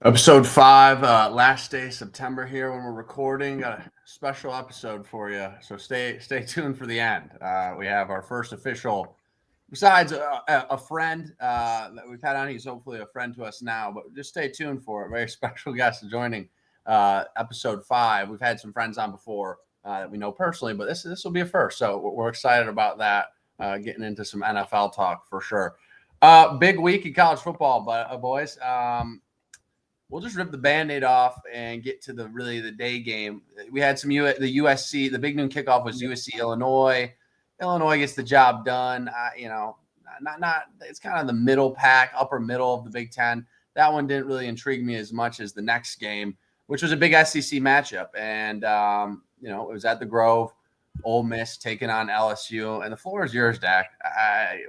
Episode 5, last day September here when we're recording. Got a special episode for you, so stay tuned for the end. We have our first official, besides a friend that we've had on. He's hopefully a friend to us now, but just stay tuned for it. Very special guest joining episode 5. We've had some friends on before that we know personally, but this will be a first, so we're excited about that. Getting into some NFL talk for sure. Big week in college football, but boys. We'll just rip the Band-Aid off and get to the day game. We had the USC. The big noon kickoff was USC Illinois. Illinois gets the job done. Not. It's kind of the middle pack, upper middle of the Big Ten. That one didn't really intrigue me as much as the next game, which was a big SEC matchup. And it was at the Grove. Ole Miss taking on LSU, and the floor is yours, Dak.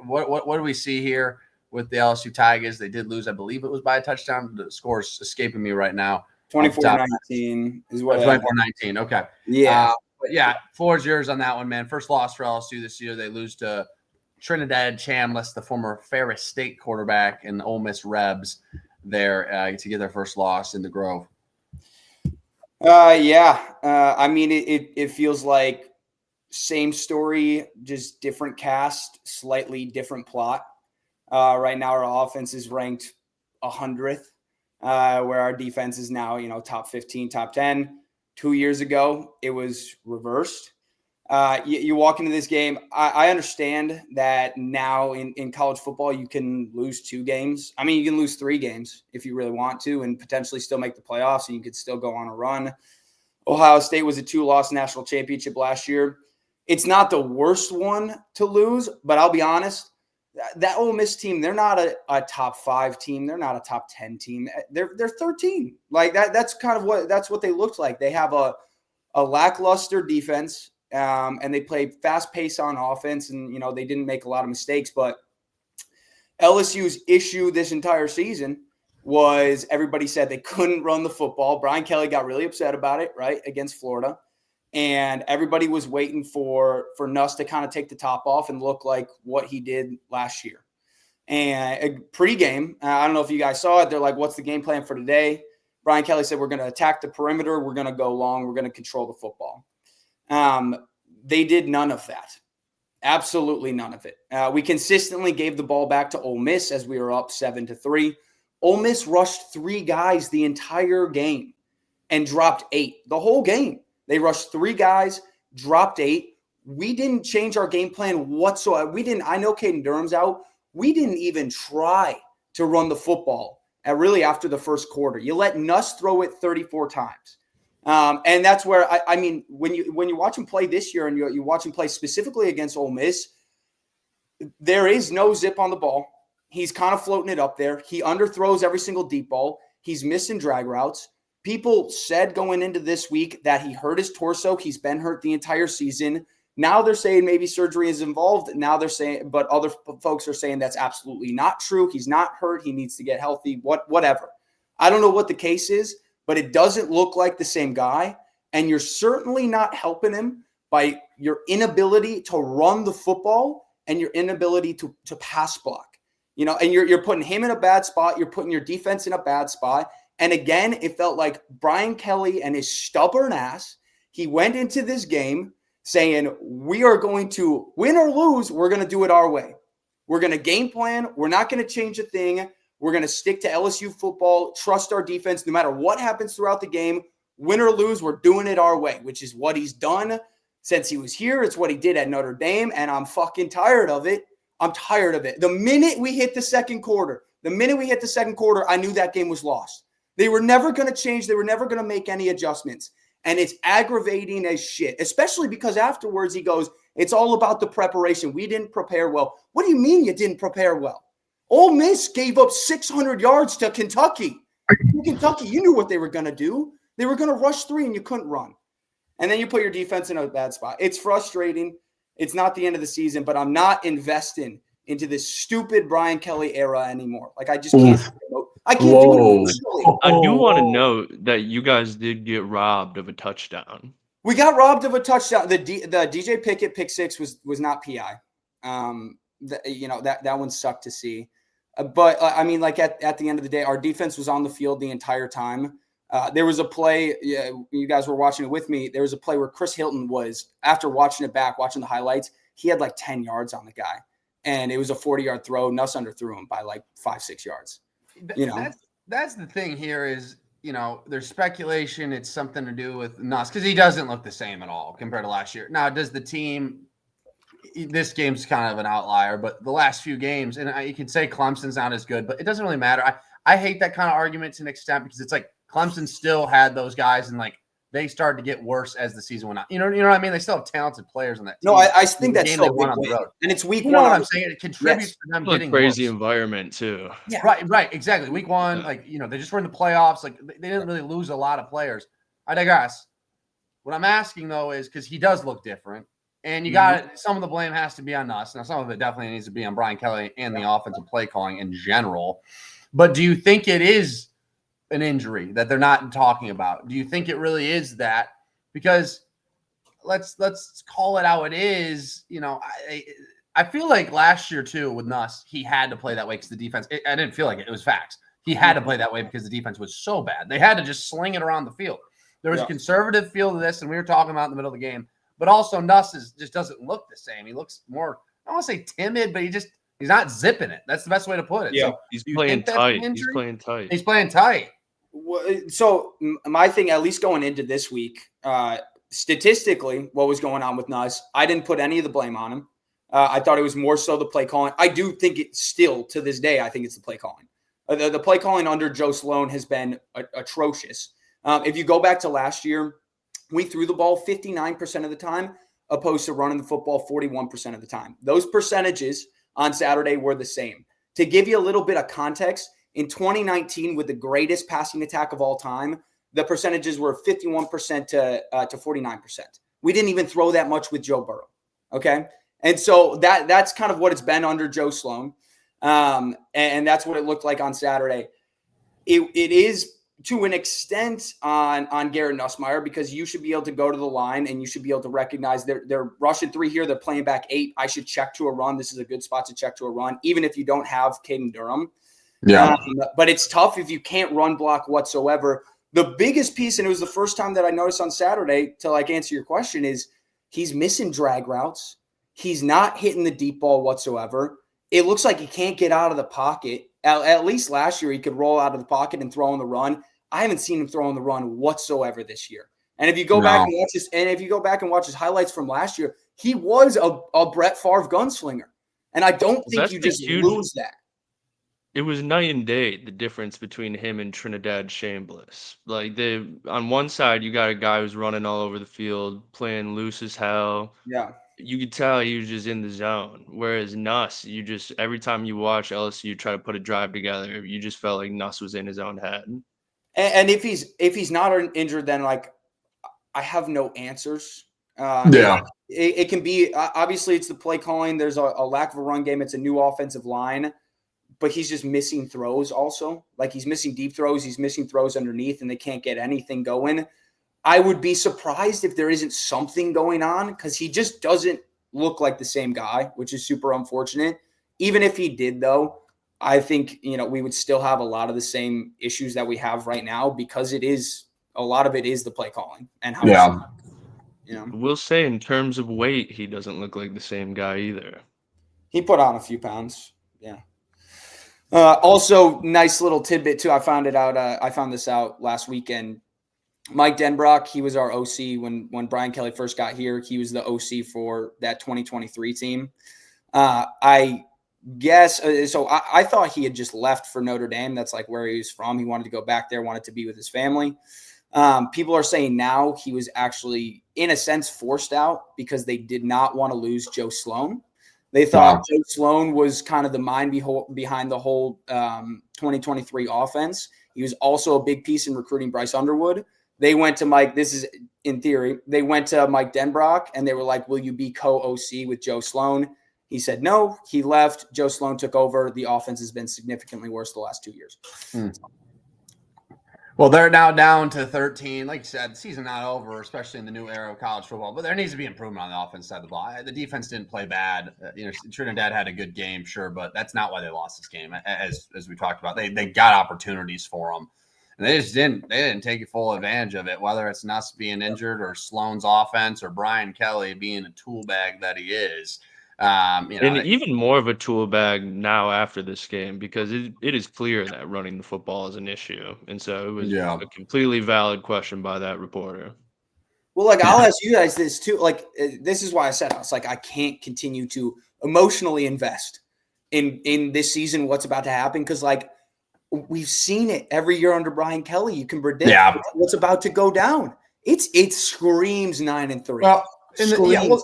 What do we see here with the LSU Tigers? They did lose, I believe it was by a touchdown. The score's escaping me right now. 24-19 is what. 24-19. Okay. Yeah. But yeah, floor is yours on that one, man. First loss for LSU this year. They lose to Trinidad Chambliss, the former Ferris State quarterback, and the Ole Miss Rebs there to get their first loss in the Grove. I mean, it feels like same story, just different cast, slightly different plot. Right now, our offense is ranked 100th, where our defense is now, top 15, top 10. 2 years ago, it was reversed. You walk into this game. I understand that now in college football, you can lose 2 games. I mean, you can lose 3 games if you really want to and potentially still make the playoffs, and you could still go on a run. Ohio State was a 2-loss national championship last year. It's not the worst one to lose, but I'll be honest. That Ole Miss team, they're not a top 5 team. They're not a top 10 team. They're 13. Like that. That's kind of what they looked like. They have a lackluster defense, and they play fast pace on offense, and they didn't make a lot of mistakes. But LSU's issue this entire season was everybody said they couldn't run the football. Brian Kelly got really upset about it, right, against Florida. And everybody was waiting for Nuss to kind of take the top off and look like what he did last year. And pre-game, I don't know if you guys saw it. They're like, what's the game plan for today? Brian Kelly said, we're going to attack the perimeter. We're going to go long. We're going to control the football. They did none of that. Absolutely none of it. We consistently gave the ball back to Ole Miss as we were up 7-3. Ole Miss rushed 3 guys the entire game and dropped 8 the whole game. They rushed 3 guys, dropped 8. We didn't change our game plan whatsoever. I know Caden Durham's out. We didn't even try to run the football really after the first quarter. You let Nuss throw it 34 times. And that's where, I mean, when you watch him play this year and you watch him play specifically against Ole Miss, there is no zip on the ball. He's kind of floating it up there. He underthrows every single deep ball. He's missing drag routes. People said going into this week that he hurt his torso. He's been hurt the entire season. Now they're saying maybe surgery is involved. Now they're saying, but other folks are saying that's absolutely not true. He's not hurt. He needs to get healthy, whatever. I don't know what the case is, but it doesn't look like the same guy. And you're certainly not helping him by your inability to run the football and your inability to pass block. And you're putting him in a bad spot. You're putting your defense in a bad spot. And again, it felt like Brian Kelly and his stubborn ass, he went into this game saying, we are going to win or lose. We're going to do it our way. We're going to game plan. We're not going to change a thing. We're going to stick to LSU football, trust our defense no matter what happens throughout the game. Win or lose, we're doing it our way, which is what he's done since he was here. It's what he did at Notre Dame, and I'm fucking tired of it. I'm tired of it. The minute we hit the second quarter, I knew that game was lost. They were never going to change. They were never going to make any adjustments. And it's aggravating as shit, especially because afterwards he goes, it's all about the preparation. We didn't prepare well. What do you mean you didn't prepare well? Ole Miss gave up 600 yards to Kentucky. In Kentucky, you knew what they were going to do. They were going to rush 3 and you couldn't run. And then you put your defense in a bad spot. It's frustrating. It's not the end of the season, but I'm not investing into this stupid Brian Kelly era anymore. Like I just can't. I can't do it emotionally. I do want to note that you guys did get robbed of a touchdown. We got robbed of a touchdown. The DJ Pickett pick 6 was not PI. That one sucked to see. But I mean, like at the end of the day, our defense was on the field the entire time. There was a play, you guys were watching it with me. There was a play where Chris Hilton was, after watching it back, watching the highlights, he had like 10 yards on the guy. And it was a 40-yard throw. Nuss underthrew him by like 5-6 yards. That's the thing here is, there's speculation. It's something to do with Nuss because he doesn't look the same at all compared to last year. Now, does the team – this game's kind of an outlier, but the last few games, and you can say Clemson's not as good, but it doesn't really matter. I hate that kind of argument to an extent because it's like Clemson still had those guys and like they started to get worse as the season went on. You know what I mean? They still have talented players on that team. No, I think that's still a big on the road. And it's week one. You know what I'm saying? It contributes to them getting crazy worse. Environment too. Yeah. Right. Exactly. Week one, they just were in the playoffs. Like they didn't really lose a lot of players. I digress. What I'm asking though is because he does look different. And you got it. Some of the blame has to be on us. Now, some of it definitely needs to be on Brian Kelly and the offensive play calling in general. But do you think it is an injury that they're not talking about? Do you think it really is that? Because let's call it how it is. I feel like last year too with Nuss, he had to play that way because the defense. I didn't feel like it. It was facts. He had to play that way because the defense was so bad. They had to just sling it around the field. There was a conservative feel to this, and we were talking about in the middle of the game. But also Nuss just doesn't look the same. He looks more, I don't want to say timid, but he's not zipping it. That's the best way to put it. Yeah. So He's playing tight. He's playing tight. So my thing, at least going into this week, statistically, what was going on with Nuss, I didn't put any of the blame on him. I thought it was more so the play calling. I do think it's still, to this day, I think it's the play calling. The play calling under Joe Sloan has been atrocious. If you go back to last year, we threw the ball 59% of the time, opposed to running the football 41% of the time. Those percentages on Saturday were the same. To give you a little bit of context, in 2019, with the greatest passing attack of all time, the percentages were 51% to 49%. We didn't even throw that much with Joe Burrow. Okay. And so that's kind of what it's been under Joe Sloan. And that's what it looked like on Saturday. It is to an extent on Garrett Nussmeier, because you should be able to go to the line and you should be able to recognize they're rushing 3 here. They're playing back 8. I should check to a run. This is a good spot to check to a run, even if you don't have Caden Durham. Yeah. But it's tough if you can't run block whatsoever. The biggest piece, and it was the first time that I noticed on Saturday to answer your question, is he's missing drag routes. He's not hitting the deep ball whatsoever. It looks like he can't get out of the pocket. At least last year, he could roll out of the pocket and throw on the run. I haven't seen him throw on the run whatsoever this year. And if you go back and watch his highlights from last year, he was a Brett Favre gunslinger. And I don't think you just lose that. It was night and day, the difference between him and Trinidad Chambliss. On one side, you got a guy who's running all over the field, playing loose as hell. Yeah. You could tell he was just in the zone. Whereas Nuss, every time you watch LSU try to put a drive together, you just felt like Nuss was in his own head. And if he's not injured, then I have no answers. It can be, obviously it's the play calling. There's a lack of a run game. It's a new offensive line, but he's just missing throws also. He's missing deep throws. He's missing throws underneath, and they can't get anything going. I would be surprised if there isn't something going on, because he just doesn't look like the same guy, which is super unfortunate. Even if he did, though, I think, we would still have a lot of the same issues that we have right now, because a lot of it is the play calling and how, We'll say in terms of weight, he doesn't look like the same guy either. He put on a few pounds. Yeah. Also, nice little tidbit too. I found this out last weekend. Mike Denbrock, he was our OC when Brian Kelly first got here. He was the OC for that 2023 team. I guess so. I thought he had just left for Notre Dame. That's where he was from. He wanted to go back there, wanted to be with his family. People are saying now he was actually, in a sense, forced out because they did not want to lose Joe Sloan. They thought Joe Sloan was kind of the mind behind the whole 2023 offense. He was also a big piece in recruiting Bryce Underwood. They went to Mike. This is in theory. They went to Mike Denbrock and they were like, "Will you be co-OC with Joe Sloan?" He said no. He left. Joe Sloan took over. The offense has been significantly worse the last 2 years. Well, they're now down to 13. Like you said, the season not over, especially in the new era of college football. But there needs to be improvement on the offense side of the ball. The defense didn't play bad. Trinidad had a good game, sure, but that's not why they lost this game. As we talked about, they got opportunities for them, and they just didn't. They didn't take full advantage of it. Whether it's Nuss being injured or Sloan's offense or Brian Kelly being a tool bag that he is. And even more of a tool bag now after this game because it is clear that running the football is an issue. And so it was Yeah. a completely valid question by that reporter. Well, like I'll ask you guys this too. Like this is why I said I was like I can't continue to emotionally invest in this season. What's about to happen? Because like we've seen it every year under Brian Kelly. You can predict what's about to go down. It screams 9-3. Well, screams.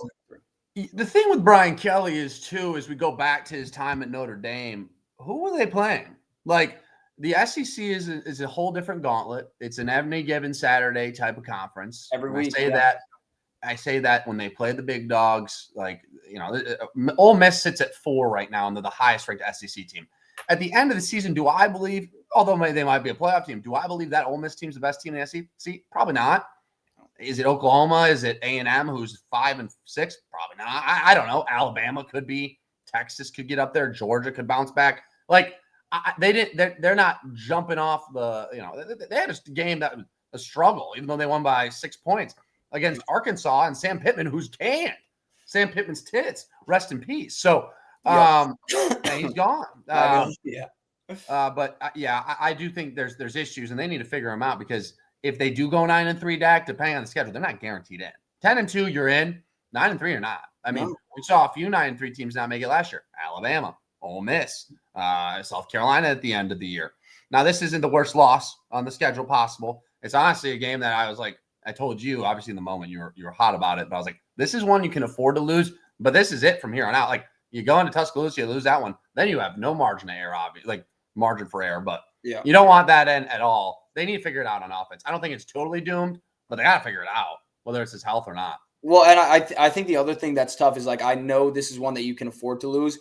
The thing with Brian Kelly is we go back to his time at Notre Dame. Who were they playing? Like the SEC is a whole different gauntlet. It's an every given Saturday type of conference. Every week. I say that when they play the big dogs, like Ole Miss sits at 4 right now, and they're the highest ranked SEC team. At the end of the season, do I believe, although they might be a playoff team, do I believe that Ole Miss team's the best team in the SEC? Probably not. Is it Oklahoma? Is it A&M, who's 5-6? Probably not. I don't know. Alabama could be. Texas could get up there. Georgia could bounce back. Like they didn't. They're not jumping off the. They had a game that was a struggle, even though they won by 6 points against Arkansas and Sam Pittman, who's canned. Sam Pittman's tits. Rest in peace. So he's gone. But I do think there's issues, and they need to figure them out because if they do go 9-3, Dak, depending on the schedule, they're not guaranteed in. 10-2, you're in. 9-3, you're not. I mean, we saw a few 9-3 teams not make it last year. Alabama, Ole Miss, South Carolina at the end of the year. Now, this isn't the worst loss on the schedule possible. It's honestly a game that I was like, I told you, obviously in the moment you were hot about it, but I was like, this is one you can afford to lose, but this is it from here on out. Like you go into Tuscaloosa, you lose that one, then you have no margin of error, obviously, like margin for error, but you don't want that in at all. They need to figure it out on offense. I don't think it's totally doomed, but they got to figure it out, whether it's his health or not. Well, and I think the other thing that's tough is like I know this is one that you can afford to lose,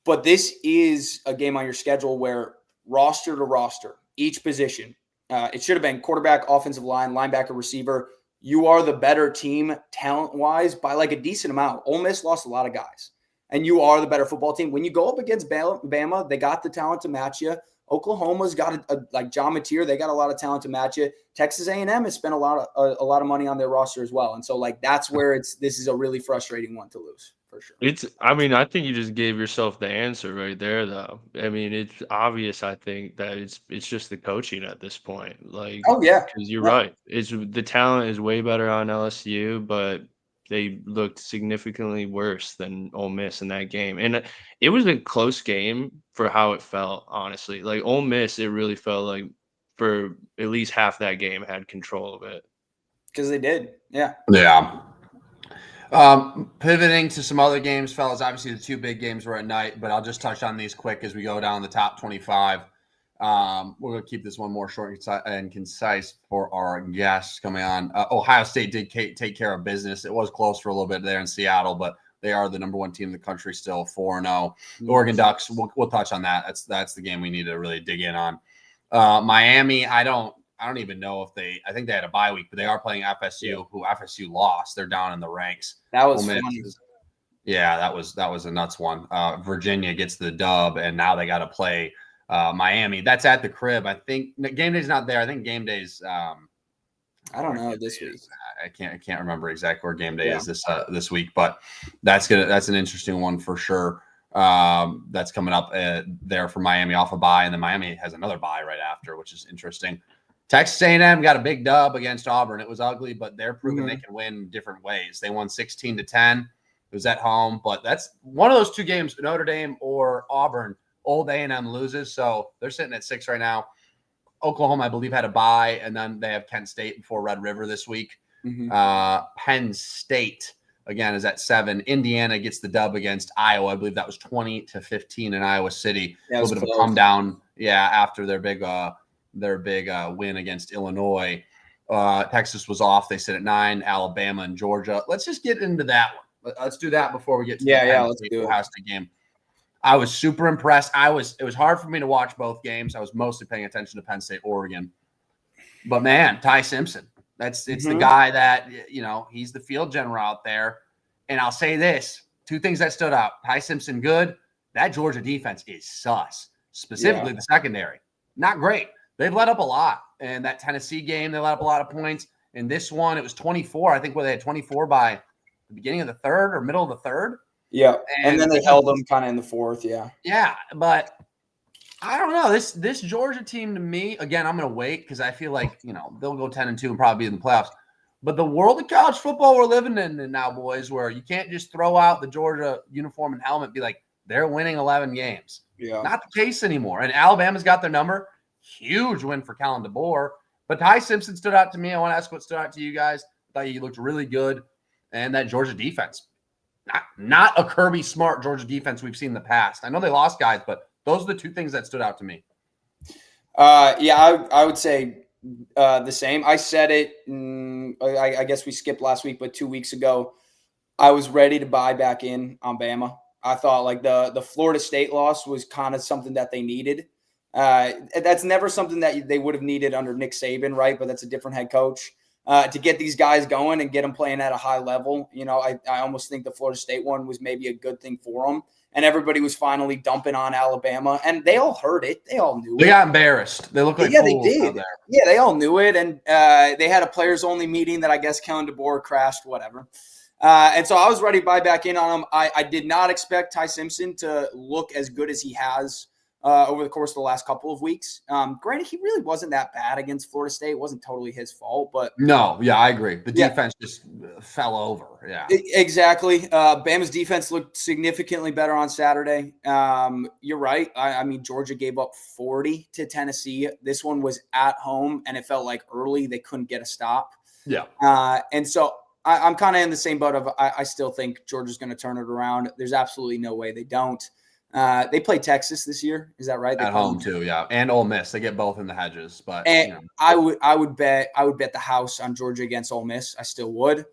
but this is a game on your schedule where roster to roster, each position, it should have been quarterback, offensive line, linebacker, receiver. You are the better team talent-wise by like a decent amount. Ole Miss lost a lot of guys, and you are the better football team. When you go up against Bama, they got the talent to match you. Oklahoma's got like John Mateer. They got a lot of talent to match it. Texas A&M has spent a lot of money on their roster as well. And so like, that's where this is a really frustrating one to lose for sure. I think you just gave yourself the answer right there though. I mean, it's obvious. I think that it's just the coaching at this point. Like, because you're right. It's the talent is way better on LSU, but they looked significantly worse than Ole Miss in that game. And it was a close game for how it felt, honestly. Like Ole Miss, it really felt like for at least half that game had control of it. Because they did. Yeah. Yeah. Pivoting to some other games, fellas. Obviously, the two big games were at night, but I'll just touch on these quick as we go down the top 25. We're going to keep this one more short and concise for our guests coming on. Ohio State did take care of business. It was close for a little bit there in Seattle, but they are the number one team in the country still, 4-0. The Oregon Ducks, we'll touch on that. That's the game we need to really dig in on. Miami, I don't even know if I think they had a bye week, but they are playing FSU, who FSU lost. They're down in the ranks. That was funny. Yeah, that was a nuts one. Virginia gets the dub, and now they got to play Miami. That's at the crib. I think game day's not there. I think game day's. I don't know this week. I can't remember exactly where game day is this week, but that's an interesting one for sure. That's coming up there for Miami off a bye, and then Miami has another bye right after, which is interesting. Texas A&M got a big dub against Auburn. It was ugly, but they're proving they can win different ways. They won 16-10. It was at home, but that's one of those two games, Notre Dame or Auburn. Old A&M loses, so they're sitting at 6 right now. Oklahoma, I believe, had a bye, and then they have Kent State before Red River this week. Penn State, again, is at 7. Indiana gets the dub against Iowa. I believe that was 20-15 in Iowa City. A little bit of a come down, after their big win against Illinois. Texas was off. They sit at 9. Alabama and Georgia. Let's just get into that one. Let's do that before we get to the Penn State Ohio State game. I was super impressed. It was hard for me to watch both games. I was mostly paying attention to Penn State, Oregon. But man, Ty Simpson, it's the guy that, he's the field general out there. And I'll say this, two things that stood out. Ty Simpson, good. That Georgia defense is sus, specifically the secondary. Not great. They've let up a lot. And that Tennessee game, they let up a lot of points. In this one, it was 24. I think where they had 24 by the beginning of the third or middle of the third. Yeah. And then they held them kind of in the fourth. Yeah. Yeah. But I don't know. This Georgia team, to me, again, I'm going to wait because I feel like, they'll go 10-2 and probably be in the playoffs. But the world of college football we're living in now, boys, where you can't just throw out the Georgia uniform and helmet and be like, they're winning 11 games. Yeah. Not the case anymore. And Alabama's got their number. Huge win for Kellen DeBoer. But Ty Simpson stood out to me. I want to ask what stood out to you guys. I thought he looked really good. And that Georgia defense. Not a Kirby Smart Georgia defense we've seen in the past. I know they lost guys, but those are the two things that stood out to me. I would say the same. I said it. I guess we skipped last week, but 2 weeks ago, I was ready to buy back in on Bama. I thought like the Florida State loss was kind of something that they needed. That's never something that they would have needed under Nick Saban, right? But that's a different head coach. To get these guys going and get them playing at a high level. I almost think the Florida State one was maybe a good thing for them. And everybody was finally dumping on Alabama. And they all heard it. They all knew it. They got embarrassed. They looked like fools they did. out there. Yeah, they all knew it. And they had a players-only meeting that I guess Kellen DeBoer crashed, whatever. And so I was ready to buy back in on him. I did not expect Ty Simpson to look as good as he has over the course of the last couple of weeks. Granted, he really wasn't that bad against Florida State. It wasn't totally his fault, but no, yeah, I agree. The defense just fell over. Yeah, exactly. Bama's defense looked significantly better on Saturday. You're right. I mean, Georgia gave up 40 to Tennessee. This one was at home, and it felt like early they couldn't get a stop. Yeah, and so I'm kind of in the same boat of I still think Georgia's going to turn it around. There's absolutely no way they don't. They play Texas this year. Is that right? At home too, yeah. And Ole Miss. They get both in the hedges. But I would bet the house on Georgia against Ole Miss. I still would.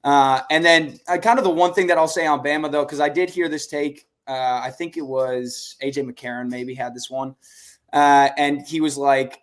And then kind of the one thing that I'll say on Bama, though, because I did hear this take. I think it was A.J. McCarron maybe had this one. And he was like,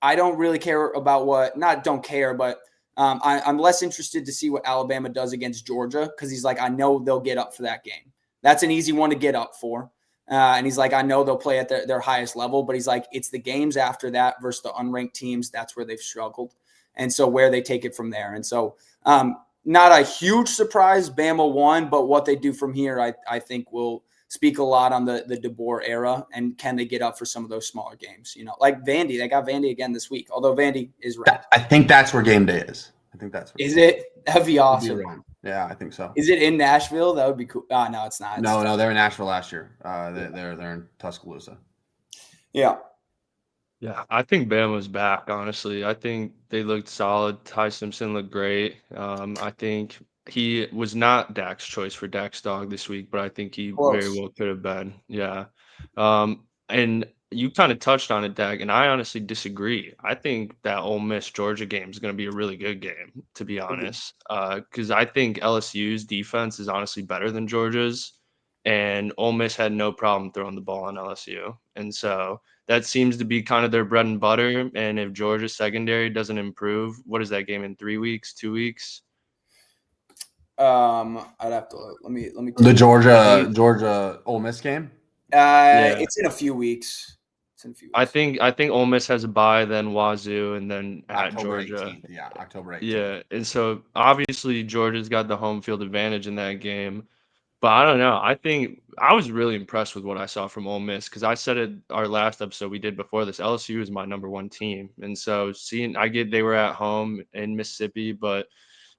I don't really care about don't care, but I'm less interested to see what Alabama does against Georgia because he's like, I know they'll get up for that game. That's an easy one to get up for. And he's like, I know they'll play at their highest level, but he's like, it's the games after that versus the unranked teams. That's where they've struggled. And so where they take it from there. And so not a huge surprise, Bama won, but what they do from here, I think will speak a lot on the DeBoer era. And can they get up for some of those smaller games? Like Vandy, they got Vandy again this week, although Vandy is ranked. I think that's where game day is. I think that's where is it? That'd be awesome. Yeah, I think so. Is it in Nashville? That would be cool. No, it's not. No, they're in Nashville last year. They're in Tuscaloosa. Yeah. Yeah, I think Bama's back, honestly. I think they looked solid. Ty Simpson looked great. I think he was not Dak's choice for Dak's dog this week, but I think he very well could have been. Yeah. And you kind of touched on it, Dak, and I honestly disagree. I think that Ole Miss Georgia game is going to be a really good game, to be honest, because I think LSU's defense is honestly better than Georgia's, and Ole Miss had no problem throwing the ball on LSU, and so that seems to be kind of their bread and butter. And if Georgia's secondary doesn't improve, what is that game in 3 weeks, 2 weeks? I'd have to let me. The Georgia Ole Miss game. It's in a few weeks. I think Ole Miss has a bye, then Wazoo, and then at October Georgia. 18th. Yeah, October 18th. Yeah, and so obviously Georgia's got the home field advantage in that game. But I don't know. I think I was really impressed with what I saw from Ole Miss because I said it our last episode we did before this. LSU is my number one team, and so they were at home in Mississippi, but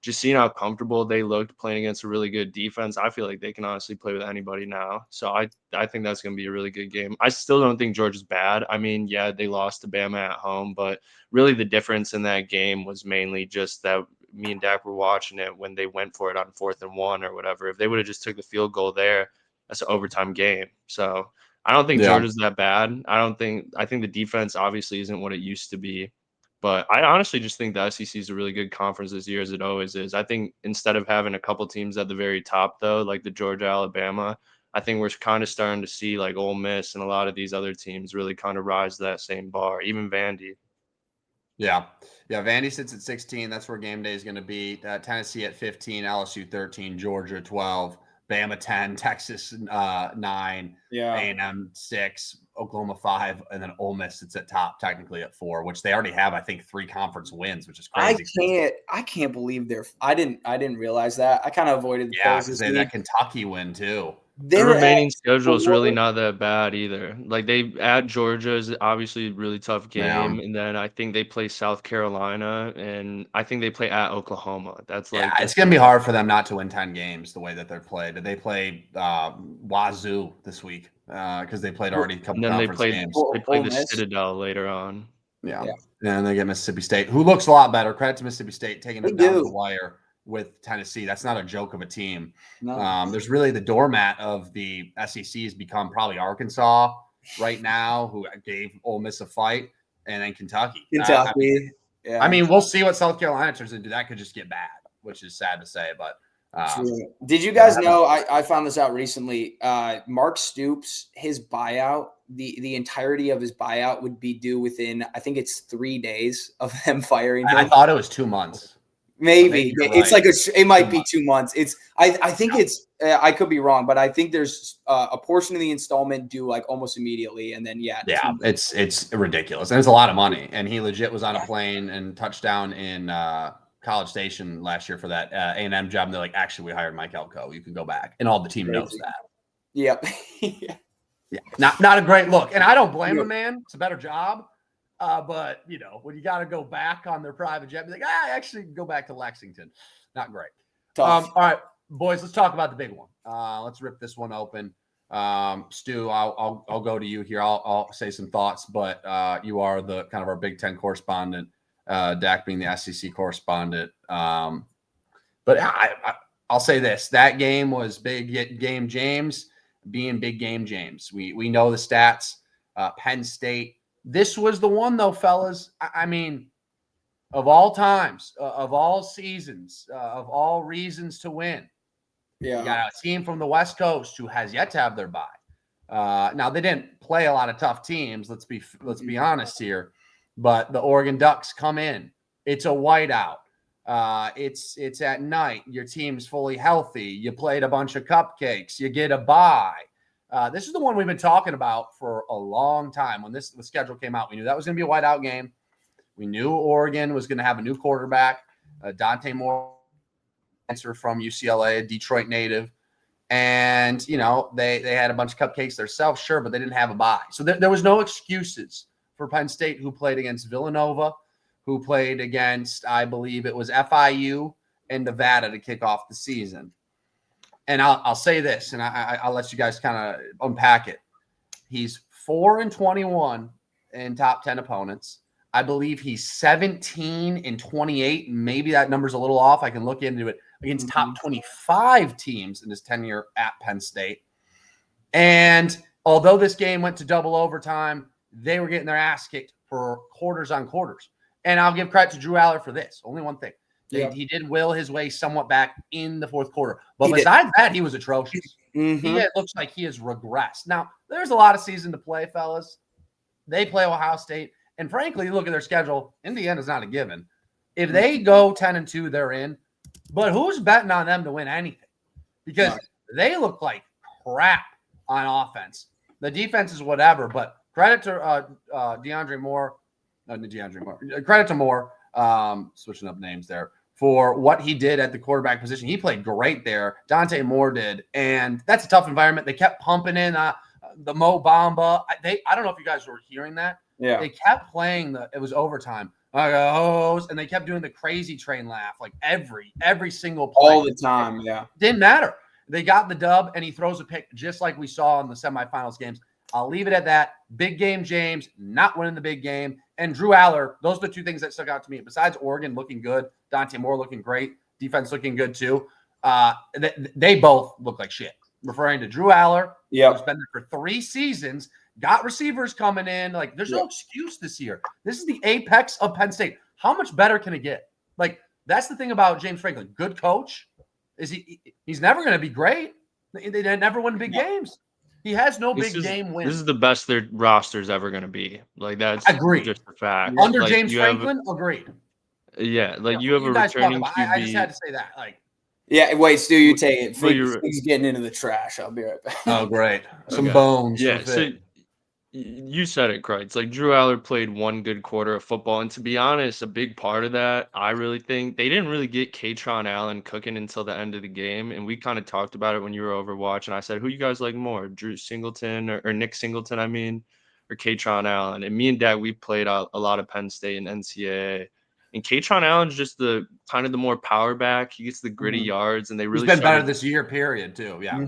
just seeing how comfortable they looked playing against a really good defense, I feel like they can honestly play with anybody now. So I think that's going to be a really good game. I still don't think Georgia's bad. I mean, yeah, they lost to Bama at home, but really the difference in that game was mainly just that me and Dak were watching it when they went for it on 4th and 1 or whatever. If they would have just took the field goal there, that's an overtime game. So I don't think Georgia's that bad. I think the defense obviously isn't what it used to be. But I honestly just think the SEC is a really good conference this year, as it always is. I think instead of having a couple teams at the very top, though, like the Georgia, Alabama, I think we're kind of starting to see like Ole Miss and a lot of these other teams really kind of rise to that same bar, even Vandy. Yeah. Yeah. Vandy sits at 16. That's where game day is going to be. Tennessee at 15, LSU 13, Georgia 12, Bama 10, Texas 9, A&M 6, Oklahoma 5, and then Ole Miss sits at top technically at 4, which they already have, I think, 3 conference wins, which is crazy. I can't believe I didn't realize that. I kind of avoided the polls because this they had week. that Kentucky win too. The remaining schedule is really not that bad either. Like they at Georgia is obviously a really tough game, and then I think they play South Carolina, and I think they play at Oklahoma. That's it's gonna be hard for them not to win 10 games the way that they're played. Did they play Wazoo this week? Because they played already a couple conference games. They played the Citadel later on. Yeah, and they get Mississippi State, who looks a lot better. Credit to Mississippi State taking them down to the wire with Tennessee. That's not a joke of a team. No. There's really the doormat of the SEC has become probably Arkansas right now, who gave Ole Miss a fight, and then Kentucky. I mean, we'll see what South Carolina turns into. That could just get bad, which is sad to say. But did you guys know? I found this out recently. Mark Stoops, his buyout, the entirety of his buyout would be due within, I think it's 3 days of them firing him. I thought it was 2 months. Maybe it's right. It might be 2 months. I think it's I could be wrong, but I think there's a portion of the installment due like almost immediately, and then it's ridiculous, and it's a lot of money. And he legit was on a plane and touchdown in College Station last year for that A&M job. And they're like, actually, we hired Mike Elko. You can go back, and all the team knows that. Yep. Yeah, not a great look, and I don't blame the man. It's a better job. But, when you got to go back on their private jet, be like, actually go back to Lexington. Not great. All right, boys, let's talk about the big one. Let's rip this one open. Stu, I'll go to you here. I'll say some thoughts, but you are the kind of our Big Ten correspondent, Dak being the SEC correspondent. But I'll say this. That game was big game James being big game James. We know the stats. Penn State. This was the one, though, fellas. I mean, of all times, of all seasons, of all reasons to win. Yeah. You got a team from the West Coast who has yet to have their bye. Now, they didn't play a lot of tough teams. Let's be honest here. But the Oregon Ducks come in. It's a whiteout. It's at night. Your team's fully healthy. You played a bunch of cupcakes. You get a bye. This is the one we've been talking about for a long time. When the schedule came out, we knew that was going to be a whiteout game. We knew Oregon was going to have a new quarterback, Dante Moore, answer from UCLA, a Detroit native. And, they had a bunch of cupcakes themselves, sure, but they didn't have a bye. So there was no excuses for Penn State, who played against Villanova, who played against, I believe it was FIU and Nevada to kick off the season. And I'll say this, and I'll let you guys kind of unpack it. He's 4-21 in top 10 opponents. I believe he's 17-28. Maybe that number's a little off. I can look into it against top 25 teams in his tenure at Penn State. And although this game went to double overtime, they were getting their ass kicked for quarters on quarters. And I'll give credit to Drew Aller for this. Only one thing. He did will his way somewhat back in the fourth quarter. But besides that, he was atrocious. It looks like he has regressed. Now, there's a lot of season to play, fellas. They play Ohio State. And frankly, look at their schedule. Indiana's not a given. If they go 10-2, they're in. But who's betting on them to win anything? Because they look like crap on offense. The defense is whatever, but credit to Credit to Moore, switching up names there, for what he did at the quarterback position. He played great there. Dante Moore did. And that's a tough environment. They kept pumping in the Mo Bamba. I don't know if you guys were hearing that. Yeah. They kept playing it was overtime. And they kept doing the crazy train laugh like every single play. All the time, yeah. Didn't matter. They got the dub, and he throws a pick just like we saw in the semifinals games. I'll leave it at that. Big game James, not winning the big game. And Drew Aller, those are the two things that stuck out to me. Besides Oregon looking good, Dante Moore looking great, defense looking good too. They both look like shit. Referring to Drew Aller, who's been there for 3 seasons, got receivers coming in. Like, there's no excuse this year. This is the apex of Penn State. How much better can it get? Like, that's the thing about James Franklin. Good coach. He's never going to be great. They never win big games. He has no big game wins. This is the best their roster's ever going to be. Like, that's Agreed. just a fact. Under like, James Franklin, agreed. Yeah, like you have a guys returning talk QB. I just had to say that. Like, yeah, wait, Stu, you take it. Fig's getting into the trash. I'll be right back. Oh, great. Some bones. Yeah, so you said it, Kreitz. Like Drew Aller played one good quarter of football, and to be honest, a big part of that, I really think they didn't really get Kaytron Allen cooking until the end of the game, and we kind of talked about it when you were Overwatch, and I said, who you guys like more, Drew Singleton or Nick Singleton, I mean, or Kaytron Allen? And me and Dad, we played a lot of Penn State and NCAA, and Kaytron Allen's just the kind of the more power back. He gets the gritty yards, and they really he's been better this year, period, too. Yeah.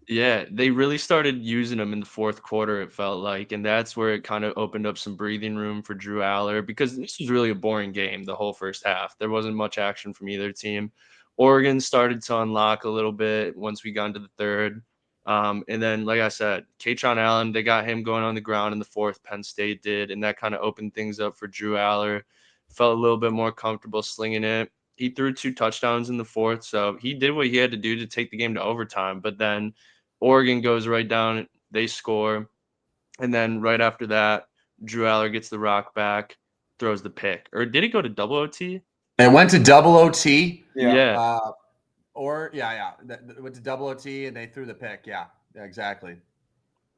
Yeah, they really started using him in the fourth quarter, it felt like, and that's where it kind of opened up some breathing room for Drew Aller, because this was really a boring game the whole first half. There wasn't much action from either team. Oregon started to unlock a little bit once we got into the third. And then, like I said, Kaytron Allen, they got him going on the ground in the fourth, Penn State did, and that kind of opened things up for Drew Aller. Felt a little bit more comfortable slinging it. He threw 2 touchdowns in the fourth, so he did what he had to do to take the game to overtime. But then Oregon goes right down, they score, and then right after that, Drew Aller gets the rock back, throws the pick. Or did it go to double OT? It went to double OT. Yeah. It went to double OT, and they threw the pick. Yeah, exactly.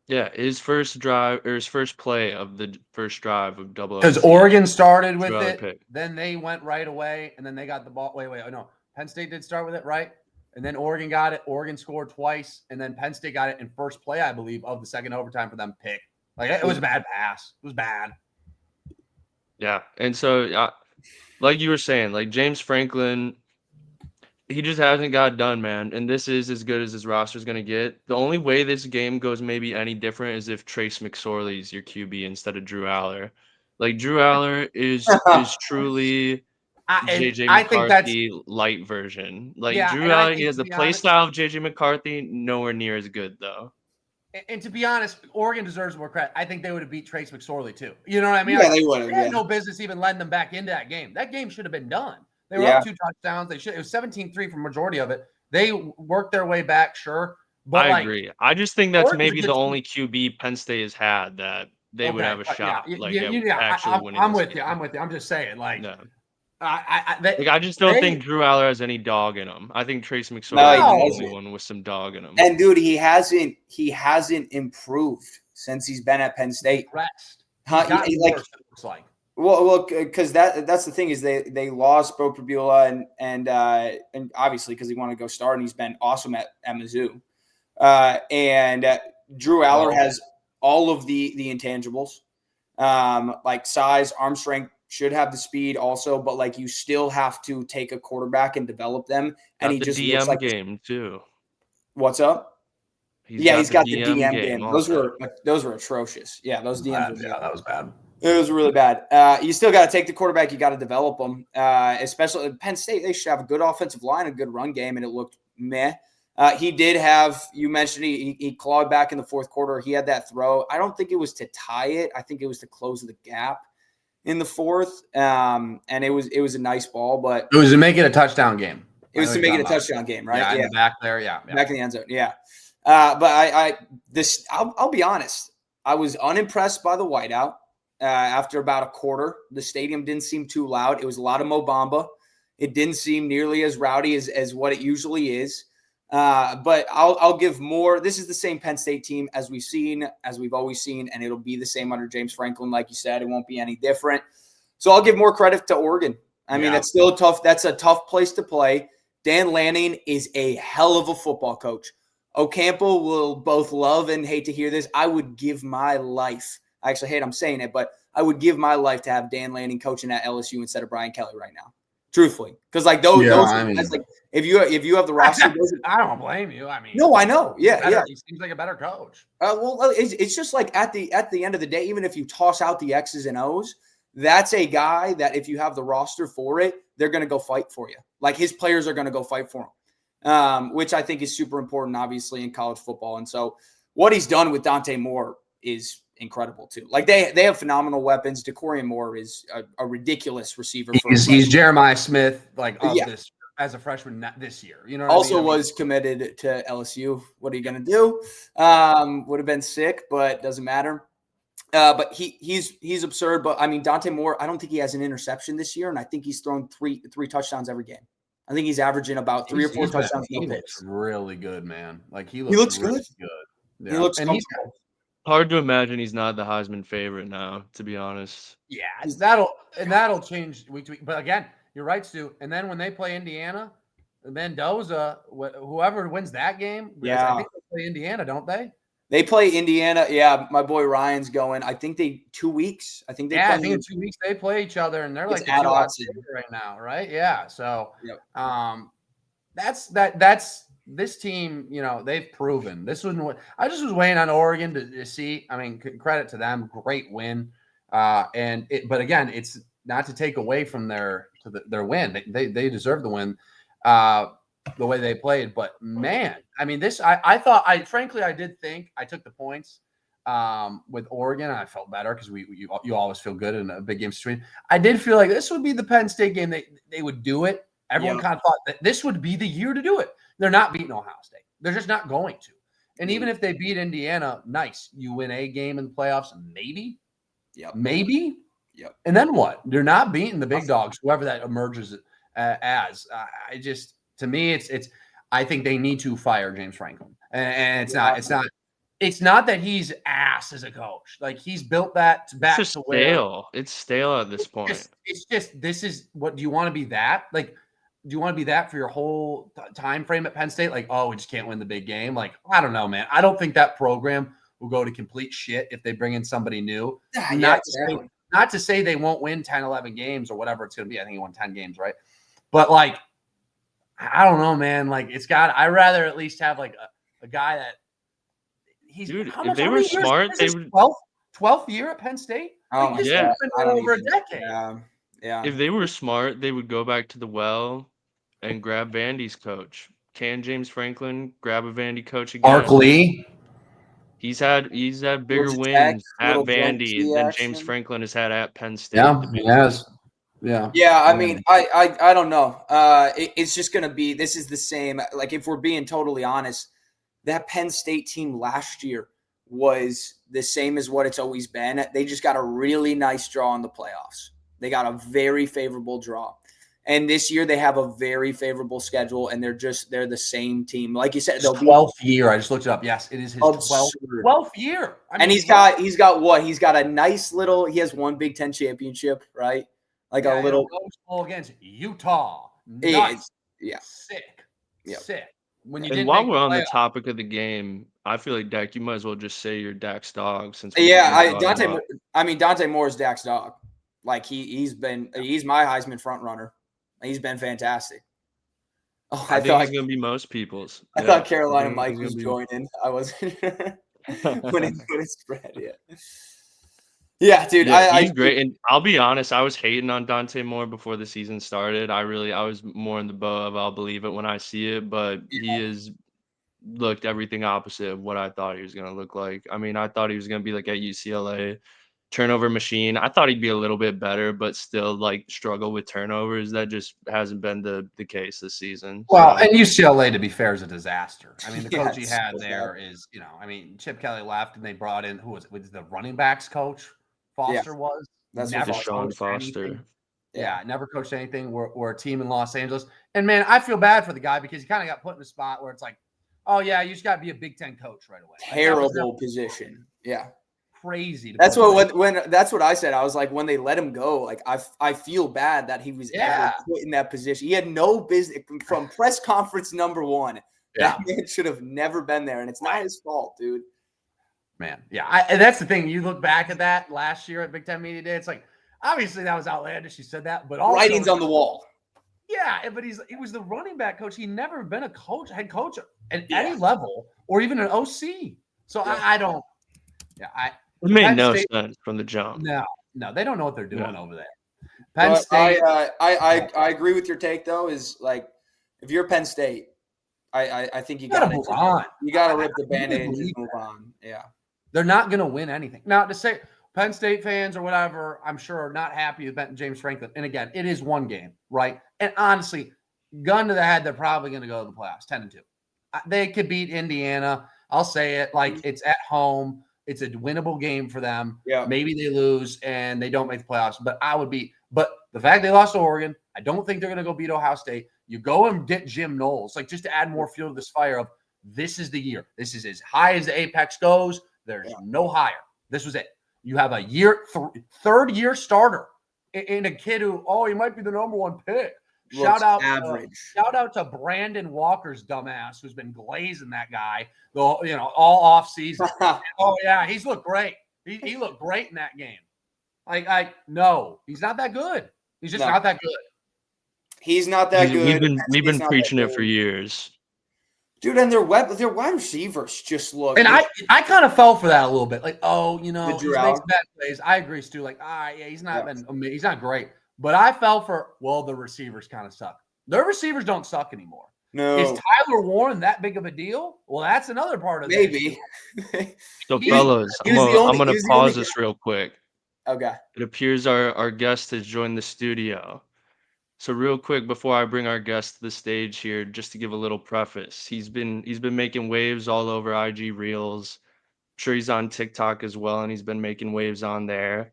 Yeah, his first drive or his first play of the first drive of double OT. Because Oregon started with it, pick. Then they went right away, and then they got the ball. Wait, no, Penn State did start with it, right? And then Oregon got it. Oregon scored twice, and then Penn State got it in first play, I believe, of the second overtime for them pick. Like, it was a bad pass. It was bad. Yeah, and so, like you were saying, like James Franklin, he just hasn't got it done, man. And this is as good as his roster is going to get. The only way this game goes maybe any different is if Trace McSorley's your QB instead of Drew Aller. Like, Drew Aller is truly JJ McCarthy light version. Like, Drew Aller, he has the play style of JJ McCarthy, nowhere near as good, though. And to be honest, Oregon deserves more credit. I think they would have beat Trace McSorley, too. You know what I mean? Yeah, they would have. They had no business even letting them back into that game. That game should have been done. They were up 2 touchdowns. It was 17-3 for majority of it. They worked their way back, sure. But I agree. I just think that's maybe the only QB Penn State has had that they would have a shot. Actually winning. I'm with you. I'm just saying, like, no. I just don't think Drew Aller has any dog in him. I think Trace McSorley is the only one with some dog in him. And dude, he hasn't improved since he's been at Penn State. Looks like. Well, because that's the thing is they lost Bo Pribula and obviously because he wanted to go start and he's been awesome at Mizzou. And Drew Aller has all of the intangibles, like size, arm strength, should have the speed also, but like you still have to take a quarterback and develop them. And he just DM looks like game too. What's up? He's got the DM game. Those were atrocious. Yeah, those DMs. Yeah, that was bad. It was really bad. You still got to take the quarterback. You got to develop them, especially at Penn State. They should have a good offensive line, a good run game, and it looked meh. He did have, you mentioned he clawed back in the fourth quarter. He had that throw. I don't think it was to tie it. I think it was to close the gap in the fourth. And it was a nice ball, but it was to make it a touchdown game. It was to make it a touchdown game, right? Yeah, in the back there, back in the end zone, yeah. But I'll be honest. I was unimpressed by the whiteout. After about a quarter, the stadium didn't seem too loud. It was a lot of Mo Bamba. It didn't seem nearly as rowdy as what it usually is. But I'll give more. This is the same Penn State team as we've always seen, and it'll be the same under James Franklin. Like you said, it won't be any different. So I'll give more credit to Oregon. I mean, that's still tough. That's a tough place to play. Dan Lanning is a hell of a football coach. Ocampo will both love and hate to hear this. I would give my life. I actually hate I'm saying it, but I would give my life to have Dan Lanning coaching at LSU instead of Brian Kelly right now. Truthfully, because like those like if you have the roster, I don't blame you. I mean, no, I know, yeah. He seems like a better coach. Well, it's just like at the end of the day, even if you toss out the X's and O's, that's a guy that if you have the roster for it, they're going to go fight for you. Like his players are going to go fight for him, which I think is super important, obviously, in college football. And so what he's done with Dante Moore is incredible too. Like they have phenomenal weapons. DeCorian Moore is a ridiculous receiver. He's Jeremiah Smith, this as a freshman this year. You know, also was committed to LSU. What are you going to do? Would have been sick, but doesn't matter. But he's absurd. But I mean, Dante Moore, I don't think he has an interception this year, and I think he's thrown three touchdowns every game. I think he's averaging about 3 or 4 touchdowns. He looks really good, man. Like he looks really good. Yeah. He looks and he's hard to imagine he's not the Heisman favorite now, to be honest. Yeah, that'll change week to week. But again, you're right, Stu. And then when they play Indiana, Mendoza, whoever wins that game, I think they play Indiana, don't they? They play Indiana. Yeah, my boy Ryan's going. I think 2 weeks. I think they play. I think in 2 weeks they play each other, and they're like the 2 right now, right? Yeah. So, that's this team. You know, they've proven this was what I just was waiting on Oregon to see. I mean, credit to them, great win. But again, it's not to take away from their win. They deserve the win. The way they played, but man, I mean, frankly, I did think I took the points with Oregon. And I felt better because you always feel good in a big game stream. I did feel like this would be the Penn State game. They would do it. Everyone kind of thought that this would be the year to do it. They're not beating Ohio State. They're just not going to. And even if they beat Indiana, nice. You win a game in the playoffs, maybe. Maybe. Yep. And then what? They're not beating the big dogs, whoever that emerges as. To me, I think they need to fire James Franklin, and it's not that he's ass as a coach. Like he's built that back to stale. It's stale at this point. It's just this is what do you want to be that? Like, do you want to be that for your whole time frame at Penn State? Like, oh, we just can't win the big game. Like, I don't know, man. I don't think that program will go to complete shit if they bring in somebody new. Not to say they won't win 10, 11 games or whatever it's going to be. I think he won 10 games, right? But like. I don't know, man. Like I'd rather at least have like a guy that he's. Dude, if they were smart, they would 12th year at Penn State. Oh my God, been over a decade. Yeah. If they were smart, they would go back to the well and grab Vandy's coach. Can James Franklin grab a Vandy coach again? Mark Lee. He's had bigger wins at Vandy than James Franklin has had at Penn State. Yeah, he has. Yeah. I mean, I don't know. It's just going to be, this is the same. Like if we're being totally honest, that Penn State team last year was the same as what it's always been. They just got a really nice draw in the playoffs. They got a very favorable draw. And this year they have a very favorable schedule, and they're the same team. Like you said, they'll 12th year. I just looked it up. Yes, it is his 12th year. I mean, he's got what? He's got a nice little. He has one Big Ten championship, right? Like a little against Utah. Nice. Sick. Sick. And while we're on the topic of the game, I feel like Dak, you might as well just say you're Dak's dog since Dante Moore is Dak's dog. Like he's my Heisman front runner. He's been fantastic. Oh, I think he's gonna be most people's. I thought Carolina Mike was joining. I wasn't when it spread. Yeah, dude. He's great. And I'll be honest, I was hating on Dante Moore before the season started. I was more in the boat of I'll believe it when I see it, but he has looked everything opposite of what I thought he was going to look like. I mean, I thought he was going to be like at UCLA, turnover machine. I thought he'd be a little bit better, but still like struggle with turnovers. That just hasn't been the case this season. Well, and UCLA, to be fair, is a disaster. I mean, the coach he had there is, Chip Kelly left and they brought in, who was it? Was the running backs coach? Foster was. That's never Sean Foster. Anything. Yeah, never coached anything. We're a team in Los Angeles. And, man, I feel bad for the guy because he kind of got put in a spot where it's like, oh, yeah, you just got to be a Big Ten coach right away. Terrible position. Yeah. Crazy. That's what I said. I was like, when they let him go, like I feel bad that he was ever put in that position. He had no business from press conference number 1. That man should have never been there. And it's not his fault, dude. Man, and that's the thing. You look back at that last year at Big Ten Media Day. It's like, obviously that was outlandish. You said that, but also writing's on the wall. Yeah, but he was the running back coach. He never been a head coach at any level, or even an OC. So I don't. Yeah, it made no sense from the jump. No, they don't know what they're doing over there. Penn State. I agree with your take though. Is like if you're Penn State, I think you got to move on. You got to rip the Band-Aid and just move on. Yeah. They're not going to win anything. Now, to say Penn State fans or whatever, I'm sure are not happy with James Franklin. And again, it is one game, right? And honestly, gun to the head, they're probably going to go to the playoffs, 10-2. They could beat Indiana. I'll say it, like, it's at home. It's a winnable game for them. Yeah. Maybe they lose and they don't make the playoffs, but the fact they lost to Oregon, I don't think they're going to go beat Ohio State. You go and get Jim Knowles, like, just to add more fuel to this fire of this is the year. This is as high as the apex goes. There's no higher. This was it. You have a third-year starter in a kid who, he might be the number one pick. Shout out to Brandon Walker's dumbass, who's been glazing that guy, all off season. He's looked great. He looked great in that game. No, he's not that good. He's just not that good. He's not that good. We've been preaching it for years. Dude, and their wide receivers just look. And I kind of fell for that a little bit. Like, he makes bad plays. I agree, Stu. Like, he's not he's not great. But I fell for, the receivers kind of suck. Their receivers don't suck anymore. No. Is Tyler Warren that big of a deal? Well, that's another part of it. Maybe. So, fellas, I'm going to pause this real quick. Okay. It appears our guest has joined the studio. So real quick, before I bring our guest to the stage here, just to give a little preface, he's been making waves all over IG Reels. I'm sure he's on TikTok as well, and he's been making waves on there.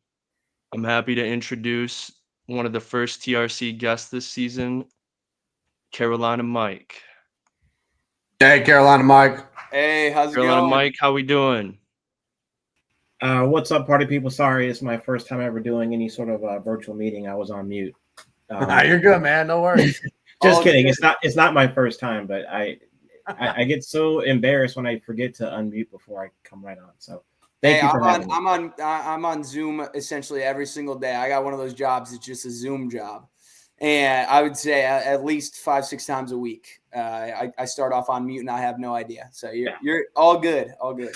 I'm happy to introduce one of the first TRC guests this season, Carolina Mike. Hey, Carolina Mike. Hey, how's it Carolina going? Mike, how we doing? What's up, party people? Sorry, it's my first time ever doing any sort of virtual meeting. I was on mute. You're good, man. No worries. Just kidding. Good. It's not my first time, but I get so embarrassed when I forget to unmute before I come right on. So thank you for having me. I'm on Zoom essentially every single day. I got one of those jobs. It's just a Zoom job, and I would say at least 5-6 times a week. I start off on mute and I have no idea. So you're all good. All good.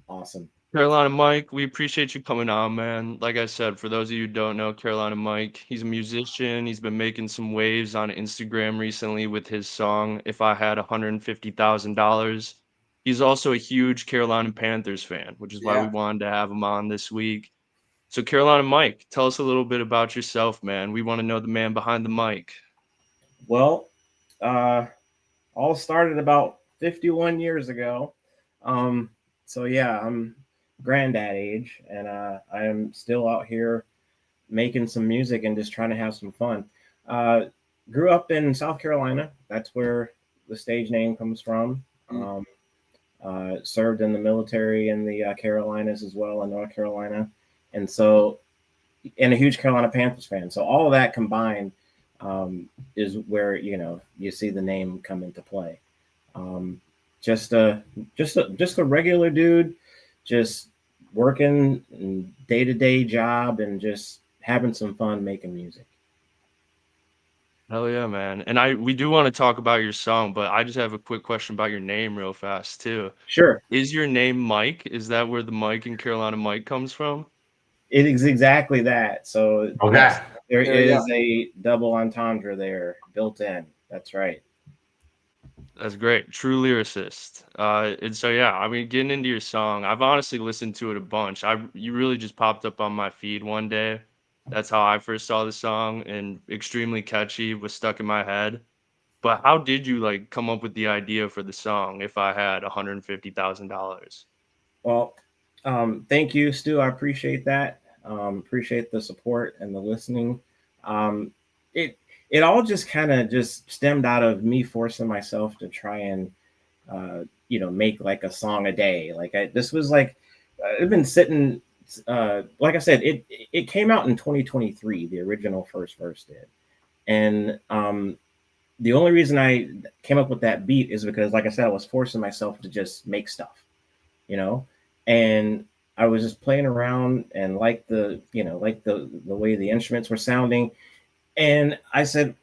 Awesome. Carolina Mike, we appreciate you coming on, man. Like I said, for those of you who don't know Carolina Mike, he's a musician. He's been making some waves on Instagram recently with his song, If I Had $150,000. He's also a huge Carolina Panthers fan, which is why we wanted to have him on this week. So Carolina Mike, tell us a little bit about yourself, man. We want to know the man behind the mic. Well, all started about 51 years ago. So I'm granddad age, and I am still out here making some music and just trying to have some fun. Grew up in South Carolina. That's where the stage name comes from. Served in the military in the Carolinas as well, in North Carolina, and a huge Carolina Panthers fan. So all of that combined is where you see the name come into play. Just a regular dude, just working day-to-day job and just having some fun making music. Hell yeah, man. And we do want to talk about your song, but I just have a quick question about your name real fast too. Sure. Is your name Mike? Is that where the Mike in Carolina Mike comes from? It is exactly that. So there is a double entendre there built in. That's right. That's great. True lyricist. And so, getting into your song, I've honestly listened to it a bunch. You really just popped up on my feed one day. That's how I first saw the song, and extremely catchy, was stuck in my head. But how did you come up with the idea for the song, If I Had $150,000? Well, thank you, Stu. I appreciate that. Appreciate the support and the listening. It all just kind of just stemmed out of me forcing myself to try and, make a song a day. This was I've been sitting, like I said, it came out in 2023, the original first verse did. And the only reason I came up with that beat is because, like I said, I was forcing myself to just make stuff, and I was just playing around and the way the instruments were sounding. And I said,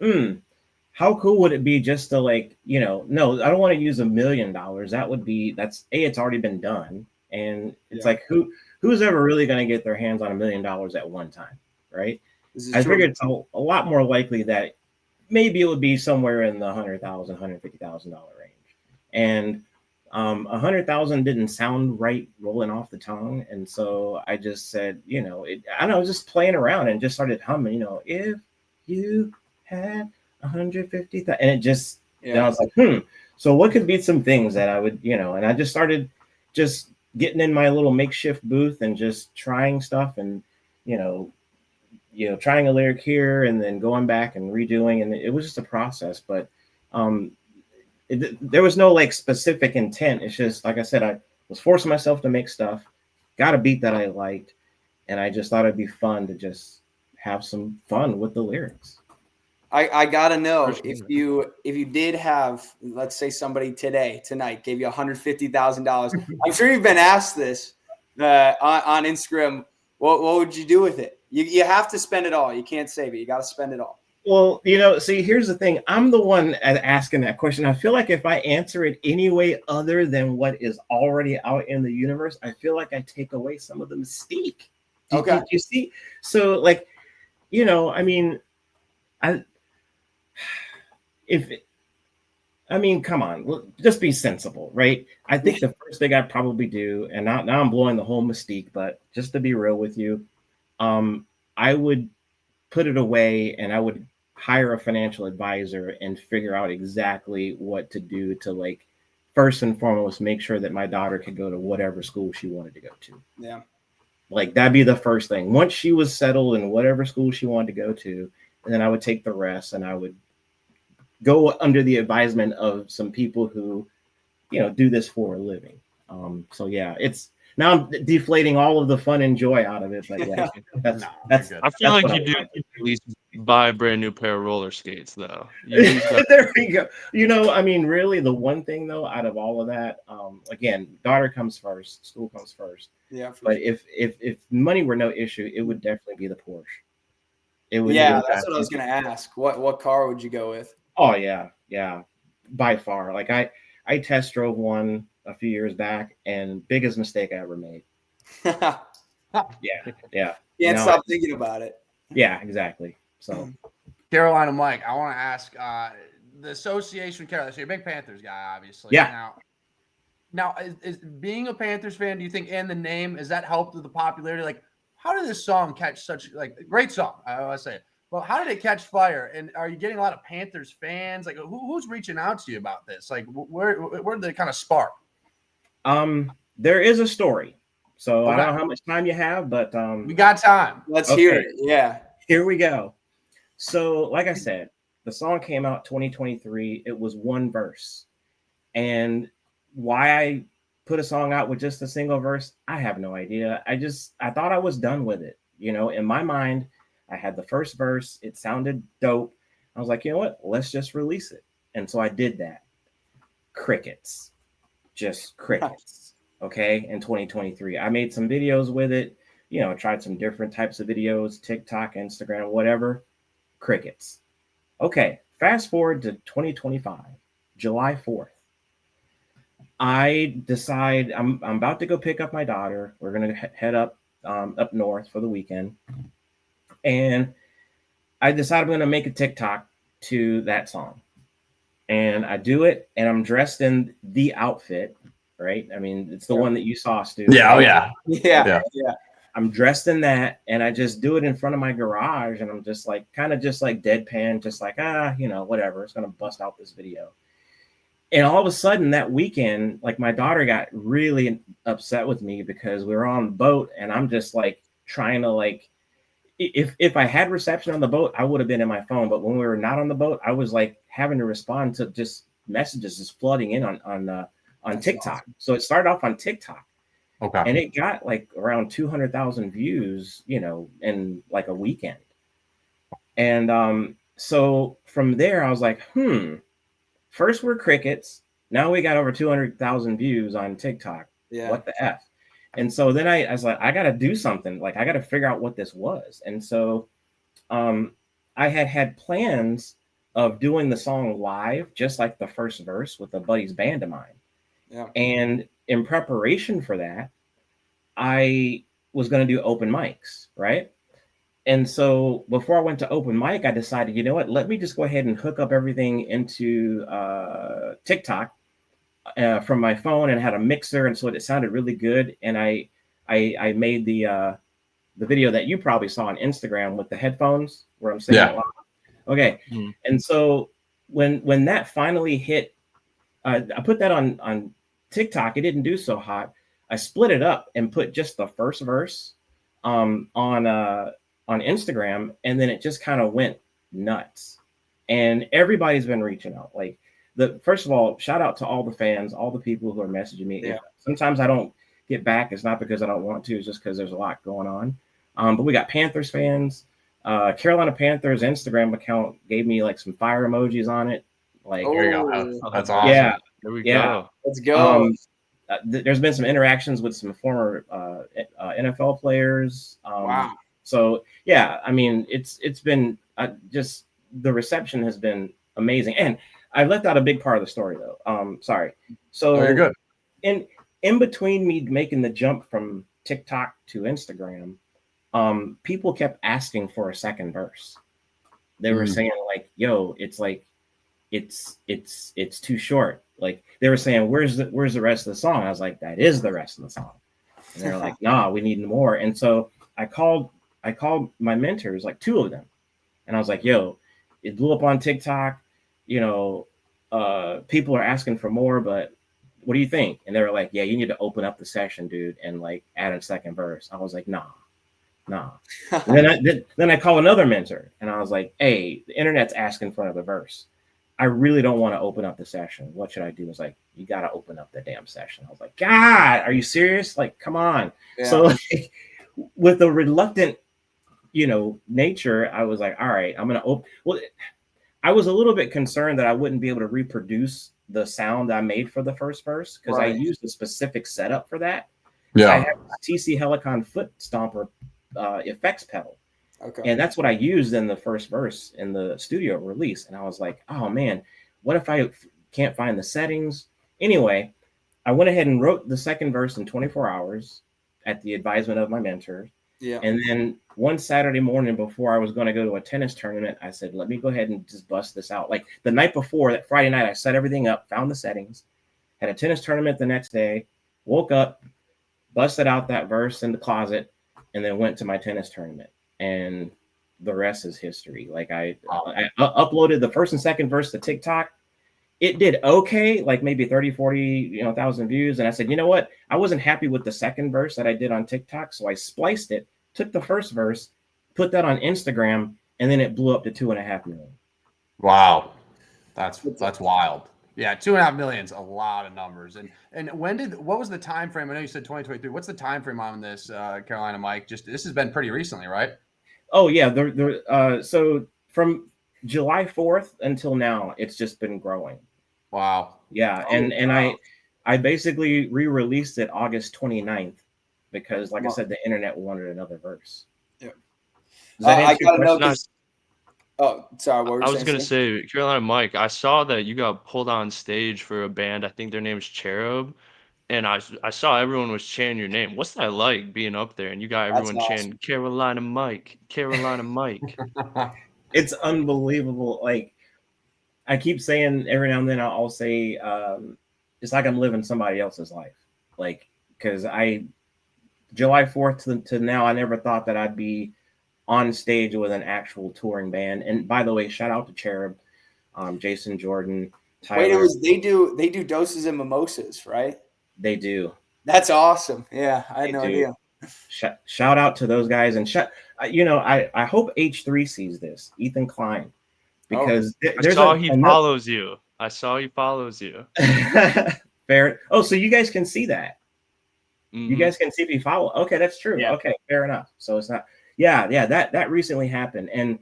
how cool would it be just to no, I don't want to use $1 million. It's already been done. And it's who's ever really going to get their hands on $1 million at one time, right? I figured it's a lot more likely that maybe it would be somewhere in the $100,000, $150,000 range. And 100,000 didn't sound right rolling off the tongue. And so I just said, I was just playing around and just started humming, if you had 150,000, and it just, then I was like, so what could be some things that I would, and I just started just getting in my little makeshift booth and just trying stuff, and trying a lyric here and then going back and redoing, and it was just a process. But there was no like specific intent. It's just, like I said, I was forcing myself to make stuff, got a beat that I liked, and I just thought it'd be fun to just have some fun with the lyrics. I gotta know, if you did have, let's say somebody tonight gave you $150,000. I'm sure you've been asked this on Instagram. What would you do with it? You have to spend it all. You can't save it. You got to spend it all. Well, see, here's the thing. I'm the one asking that question. I feel like if I answer it any way other than what is already out in the universe, I feel like I take away some of the mystique. Do you see? So, like, I mean, come on, just be sensible, right? I think the first thing I'd probably do, and now I'm blowing the whole mystique, but just to be real with you, I would put it away and I would hire a financial advisor and figure out exactly what to do to, like, first and foremost, make sure that my daughter could go to whatever school she wanted to go to. Yeah. Like, that'd be the first thing. Once she was settled in whatever school she wanted to go to, and then I would take the rest and I would go under the advisement of some people who, do this for a living. So yeah, now I'm deflating all of the fun and joy out of it, but yeah, that's I feel like you do at least buy a brand new pair of roller skates, though. There we go. Really, the one thing though, out of all of that, again, daughter comes first, school comes first. Yeah. But if money were no issue, it would definitely be the Porsche. It would. Yeah, that's what I was gonna ask. What car would you go with? Oh yeah, by far. Like I test drove one a few years back, and biggest mistake I ever made. Yeah. Can't stop thinking about it. Yeah, exactly. So, Carolina Mike, I want to ask the association with Carolina. So you're a big Panthers guy, obviously. Yeah. Now is being a Panthers fan, do you think, and the name, has that helped with the popularity? Like, how did this song catch such, like, great song? I want to say it. Well, how did it catch fire? And are you getting a lot of Panthers fans? Like, who's reaching out to you about this? Like, where did they kind of spark? There is a story. So I don't know how much time you have, but we got time. Let's hear it. Yeah. Here we go. So, like I said, the song came out 2023. It was one verse. And why I put a song out with just a single verse, I have no idea. I thought I was done with it. In my mind, I had the first verse. It sounded dope. I was like, you know what? Let's just release it. And so I did that. Crickets. Just crickets. Okay. In 2023, I made some videos with it. Tried some different types of videos, TikTok, Instagram, whatever. Crickets. Okay. Fast forward to 2025, July 4th. I decide I'm about to go pick up my daughter. We're going to head up north for the weekend. And I decide I'm going to make a TikTok to that song. And I do it, and I'm dressed in the outfit, right? I mean, it's the one that you saw, Stu. Yeah, oh yeah. Yeah. I'm dressed in that, and I just do it in front of my garage, and I'm just like, kind of just like deadpan, just like, whatever. It's going to bust out this video. And all of a sudden that weekend, like, my daughter got really upset with me because we were on the boat, and I'm just like trying to, like, if I had reception on the boat, I would have been in my phone. But when we were not on the boat, I was like having to respond to just messages just flooding in on TikTok. Awesome. So it started off on TikTok. Okay. And it got like around 200,000 views, in like a weekend. And so from there, I was like, first we're crickets. Now we got over 200,000 views on TikTok. Yeah. What the F? And so then I was like, I got to do something. Like, I got to figure out what this was. And so I had plans of doing the song live, just like the first verse, with a buddy's band of mine. Yeah. And in preparation for that, I was going to do open mics, right? And so before I went to open mic, I decided, you know what, let me just go ahead and hook up everything into TikTok from my phone, and had a mixer, and so it sounded really good. And I made the video that you probably saw on Instagram with the headphones, where I'm saying, Okay. And so when that finally hit, I put that on TikTok. It didn't do so hot. I split it up and put just the first verse on Instagram, and then it just kind of went nuts. And everybody's been reaching out. Like, first of all, shout out to all the fans, all the people who are messaging me. Yeah. Sometimes I don't get back. It's not because I don't want to. It's just because there's a lot going on. But we got Panthers fans. Carolina Panthers Instagram account gave me like some fire emojis on it. Like, there you go. That's awesome. Yeah, there we go. Let's go. There's been some interactions with some former NFL players. Wow. So yeah, I mean, it's been just the reception has been amazing, and I left out a big part of the story though. Sorry. So you're good. In between me making the jump from TikTok to Instagram, people kept asking for a second verse. They were saying like, "Yo, it's like, it's too short." Like they were saying, "Where's the rest of the song?" I was like, "That is the rest of the song." And they're like, "Nah, we need more." And so I called my mentors, like two of them, and I was like, "Yo, it blew up on TikTok. You know, people are asking for more, but what do you think?" And they were like, "Yeah, you need to open up the session, dude, and like add a second verse." I was like, "Nah." And then I call another mentor, and I was like, "Hey, the internet's asking for another verse. I really don't want to open up the session. What should I do?" It's like, "You got to open up the damn session." I was like, "God, are you serious? Like, come on." Yeah. So like, with the reluctant, nature, I was like, all right, I'm going to open. Well, I was a little bit concerned that I wouldn't be able to reproduce the sound I made for the first verse because I used a specific setup for that. Yeah. I have TC Helicon foot stomper effects pedal. Okay. And that's what I used in the first verse in the studio release. And I was like, oh man, what if I can't find the settings? Anyway, I went ahead and wrote the second verse in 24 hours at the advisement of my mentor. Yeah. And then one Saturday morning before I was going to go to a tennis tournament, I said, let me go ahead and just bust this out. Like the night before, that Friday night, I set everything up, found the settings, had a tennis tournament the next day, woke up, busted out that verse in the closet, and then went to my tennis tournament. And the rest is history. Like I uploaded the first and second verse to TikTok. It did okay, like maybe 30, 40, 1,000 views. And I said, you know what? I wasn't happy with the second verse that I did on TikTok. So I spliced it, took the first verse, put that on Instagram, and then it blew up to 2.5 million. Wow. That's wild. Yeah, 2.5 million is a lot of numbers. And what was the time frame? I know you said 2023. What's the time frame on this, Carolina Mike? This has been pretty recently, right? Oh yeah, so from July 4th until now, it's just been growing. Wow. Yeah, and I basically re-released it August 29th because, like I said, the internet wanted another verse. Yeah. I gotta know. Oh, sorry. What were you I was gonna say, Carolina Mike, I saw that you got pulled on stage for a band. I think their name's Cherub, and I saw everyone was chanting your name. What's that like being up there and you got everyone chanting Carolina Mike, Carolina Mike? It's unbelievable. Like I keep saying every now and then, I'll say it's like I'm living somebody else's life. Like because July 4th to now, I never thought that I'd be on stage with an actual touring band. And by the way, shout out to Cherub, Jason Jordan, Tyler. Wait, they do Doses and Mimosas, right? They do. That's awesome. Yeah, I had no idea. Shout out to those guys, and I hope H3 sees this, Ethan Klein, because I saw he follows you. I saw he follows you. Fair. Oh, so you guys can see that. Mm-hmm. You guys can see if he follow. Okay, that's true. Yeah. Okay, fair enough. So it's not. Yeah, that recently happened, and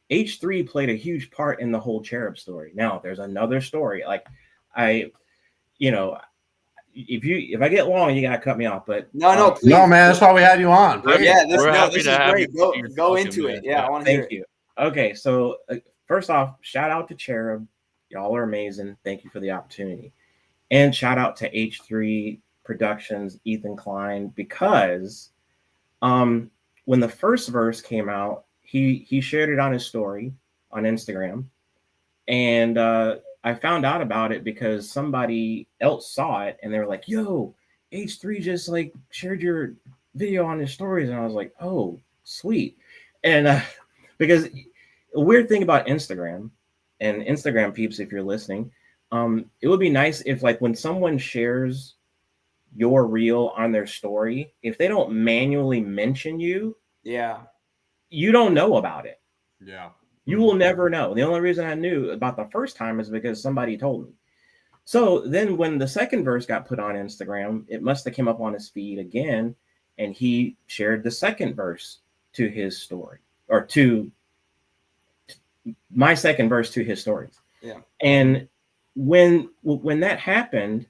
H3 played a huge part in the whole Cherub story. Now there's another story. Like if I get long, you gotta cut me off. But no, please. No, man, that's why we had you on. Yeah, this is great. Go into it. Yeah, I want to hear it. Thank you. Okay, so first off, shout out to Cherub. Y'all are amazing. Thank you for the opportunity, and shout out to H3 Productions, Ethan Klein, because when the first verse came out, he shared it on his story on Instagram, and I found out about it because somebody else saw it and they were like, yo, H3 just like shared your video on his stories. And I was like, oh, sweet. And because a weird thing about Instagram and Instagram peeps, if you're listening, it would be nice if like when someone shares your reel on their story, if they don't manually mention you, you don't know about it. Yeah. You will never know. The only reason I knew about the first time is because somebody told me. So then when the second verse got put on Instagram, it must have come up on his feed again, and he shared the second verse to his story, or to my second verse to his stories. Yeah. And when that happened,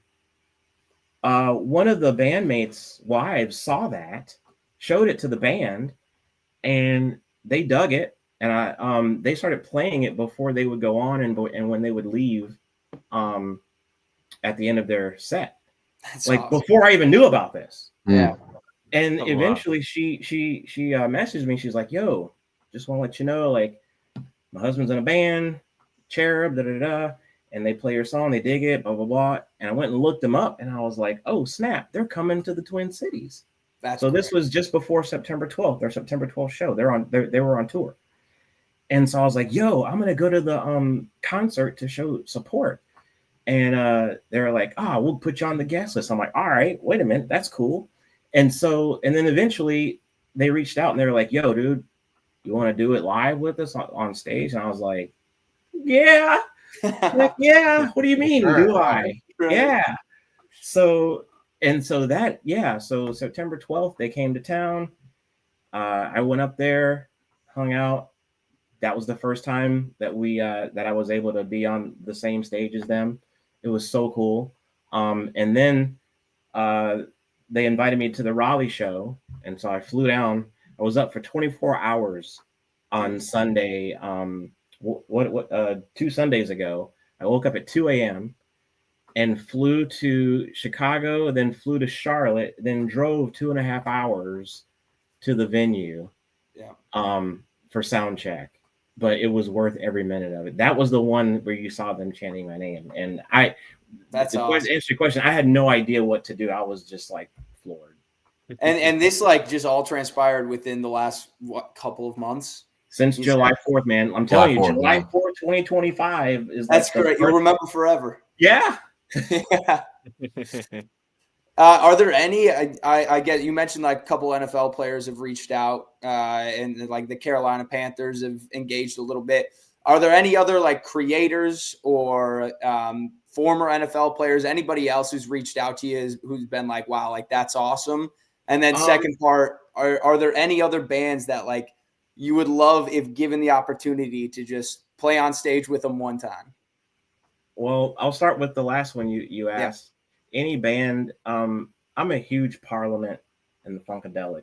one of the bandmates' wives saw that, showed it to the band, and they dug it. And they started playing it before they would go on and when they would leave at the end of their set. That's like awesome. Before I even knew about this. Yeah. And eventually she messaged me. She's like, yo, just want to let you know, like, my husband's in a band, Cherub, and they play your song, they dig it, blah, blah, blah. And I went and looked them up, and I was like, oh, snap, they're coming to the Twin Cities. So this was just before September 12th, their September 12th show. They were on tour. And so I was like, yo, I'm going to go to the concert to show support. And they were like, we'll put you on the guest list. I'm like, all right, wait a minute, that's cool. And then eventually they reached out and they were like, yo, dude, you want to do it live with us on stage? And I was like, yeah. Yeah. What do you mean? Sure. Do I? Right. Yeah. So September 12th, they came to town. I went up there, hung out. That was the first time that that I was able to be on the same stage as them. It was so cool. And then they invited me to the Raleigh show. And so I flew down. I was up for 24 hours on Sunday. 2 Sundays ago, I woke up at 2 a.m. and flew to Chicago, then flew to Charlotte, then drove 2.5 hours to the venue for sound check. But it was worth every minute of it. That was the one where you saw them chanting my name. And that's awesome. To answer your question, I had no idea what to do. I was just like floored. And this like just all transpired within the last couple of months? Since July 4th, man. I'm telling you, July 4th, 2025 is that's great. You'll remember forever. Yeah. Yeah. Are there any? I get you mentioned like a couple NFL players have reached out, and like the Carolina Panthers have engaged a little bit. Are there any other like creators or former NFL players, anybody else who's reached out to you who's been like, wow, like that's awesome? And then second part, are there any other bands that like you would love if given the opportunity to just play on stage with them one time? Well, I'll start with the last one you asked. Yeah. Any band, I'm a huge Parliament and the Funkadelic.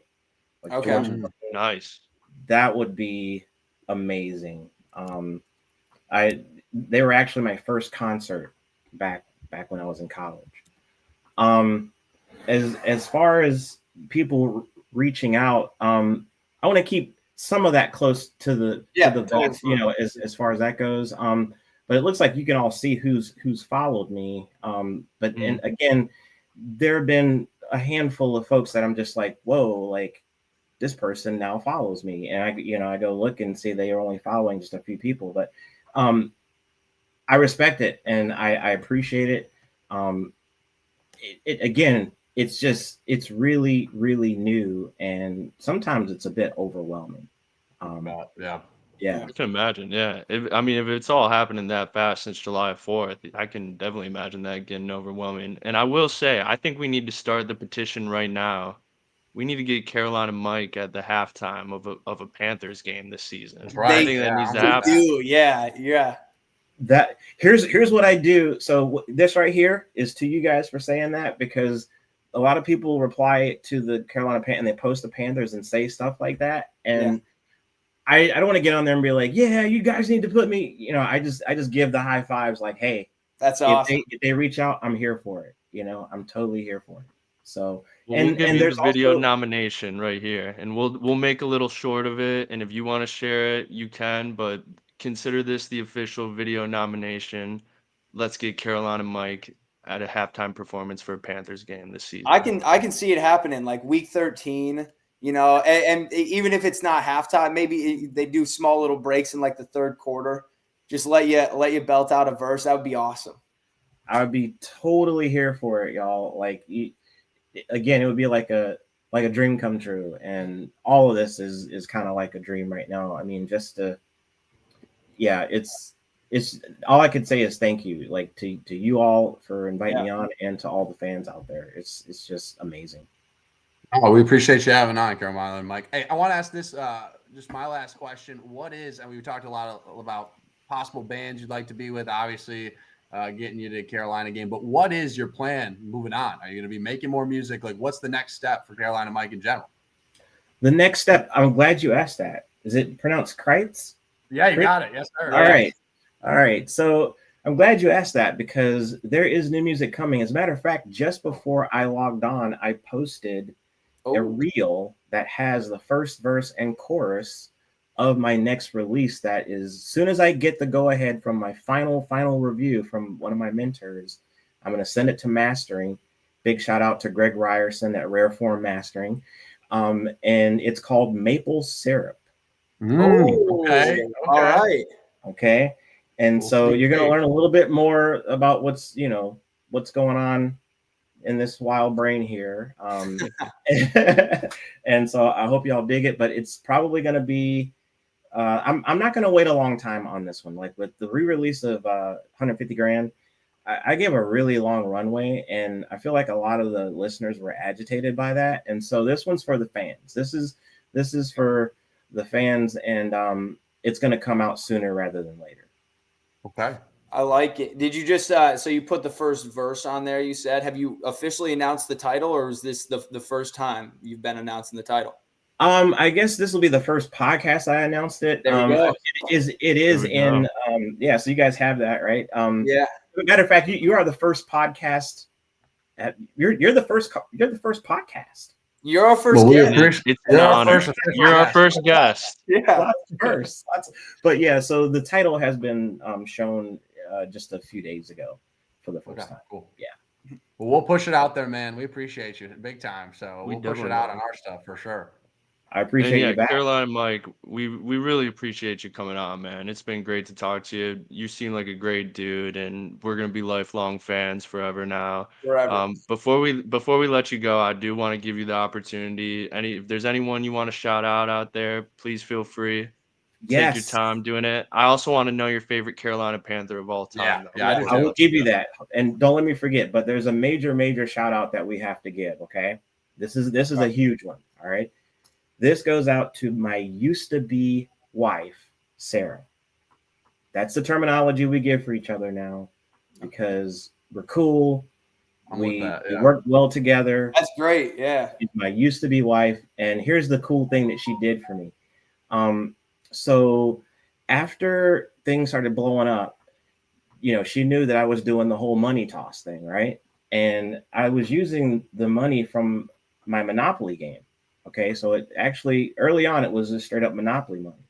Like okay. Nice. That would be amazing. They were actually my first concert back when I was in college. As far as people reaching out, I want to keep some of that close to the vest, you know, as far as that goes. But it looks like you can all see who's followed me. But and again, there have been a handful of folks that I'm just like, whoa, like this person now follows me, and I go look and see they are only following just a few people, but I respect it and I appreciate it. Again, it's really, really new, and sometimes it's a bit overwhelming. Yeah, I can imagine. Yeah, if it's all happening that fast since July 4th, I can definitely imagine that getting overwhelming. And I will say, I think we need to start the petition right now. We need to get Carolina Mike at the halftime of a Panthers game this season. That's right. I think that needs to happen. Yeah. That here's what I do. So this right here is to you guys for saying that, because a lot of people reply to the Carolina Panthers and they post the Panthers and say stuff like that, and I don't want to get on there and be like, yeah, you guys need to put me. You know, I just give the high fives, like, hey, that's awesome. If they reach out, I'm here for it. You know, I'm totally here for it. So we'll give you the video nomination right here, and we'll make a little short of it. And if you want to share it, you can, but consider this the official video nomination. Let's get Carolina Mike at a halftime performance for a Panthers game this season. I can see it happening like week 13. You know, and even if it's not halftime, maybe they do small little breaks in like the third quarter. Just let you belt out a verse. That would be awesome. I would be totally here for it, y'all. Like, again, it would be like a dream come true, and all of this is kind of like a dream right now. I mean, it's all I could say is thank you, like to you all for inviting me on, and to all the fans out there. It's just amazing. Oh, we appreciate you having on, Carolina and Mike. Hey, I want to ask this, just my last question. What is, and we've talked a lot about possible bands you'd like to be with, obviously getting you to Carolina game, but what is your plan moving on? Are you going to be making more music? Like, what's the next step for Carolina Mike in general? The next step, I'm glad you asked that. Is it pronounced Kreitz? Yeah, you got it. Yes, sir. All right. So I'm glad you asked that, because there is new music coming. As a matter of fact, just before I logged on, I posted a reel that has the first verse and chorus of my next release. That is, as soon as I get the go ahead from my final review from one of my mentors, I'm going to send it to mastering. Big shout out to Greg Ryerson at Rare Form Mastering. And it's called Maple Syrup. Okay. All right. Okay. And so you're going to learn a little bit more about what's going on in this wild brain here. And so I hope y'all dig it, but it's probably going to be, I'm not going to wait a long time on this one. Like with the re-release of 150 Grand, I gave a really long runway, and I feel like a lot of the listeners were agitated by that. And so this one's for the fans. This is for the fans, and it's going to come out sooner rather than later. Okay. I like it. Did you just so you put the first verse on there, you said? Have you officially announced the title, or is this the first time you've been announcing the title? I guess this will be the first podcast I announced it. There we go. It is in yeah, so you guys have that, right? Yeah. As a matter of fact, you are the first podcast you're the first podcast. You're our first guest. You're our first guest. Yeah. But yeah, so the title has been shown just a few days ago for the first time. Cool. Yeah. Well, we'll push it out there, man. We appreciate you big time. So we'll push it out on our stuff for sure. I appreciate you back. Carolina Mike, we really appreciate you coming on, man. It's been great to talk to you. You seem like a great dude, and we're gonna be lifelong fans forever now. Forever. Before we let you go, I do want to give you the opportunity. If there's anyone you want to shout out there, please feel free. Take your time doing it. I also want to know your favorite Carolina Panther of all time. Yeah, I will give you that. And don't let me forget, but there's a major shout out that we have to give, okay? This is a huge one, all right? This goes out to my used to be wife, Sarah. That's the terminology we give for each other now, because we're cool. We work well together. That's great. Yeah. She's my used to be wife. And here's the cool thing that she did for me. So after things started blowing up, she knew that I was doing the whole money toss thing, right? And I was using the money from my Monopoly game. Okay, so it actually early on it was just straight up Monopoly money,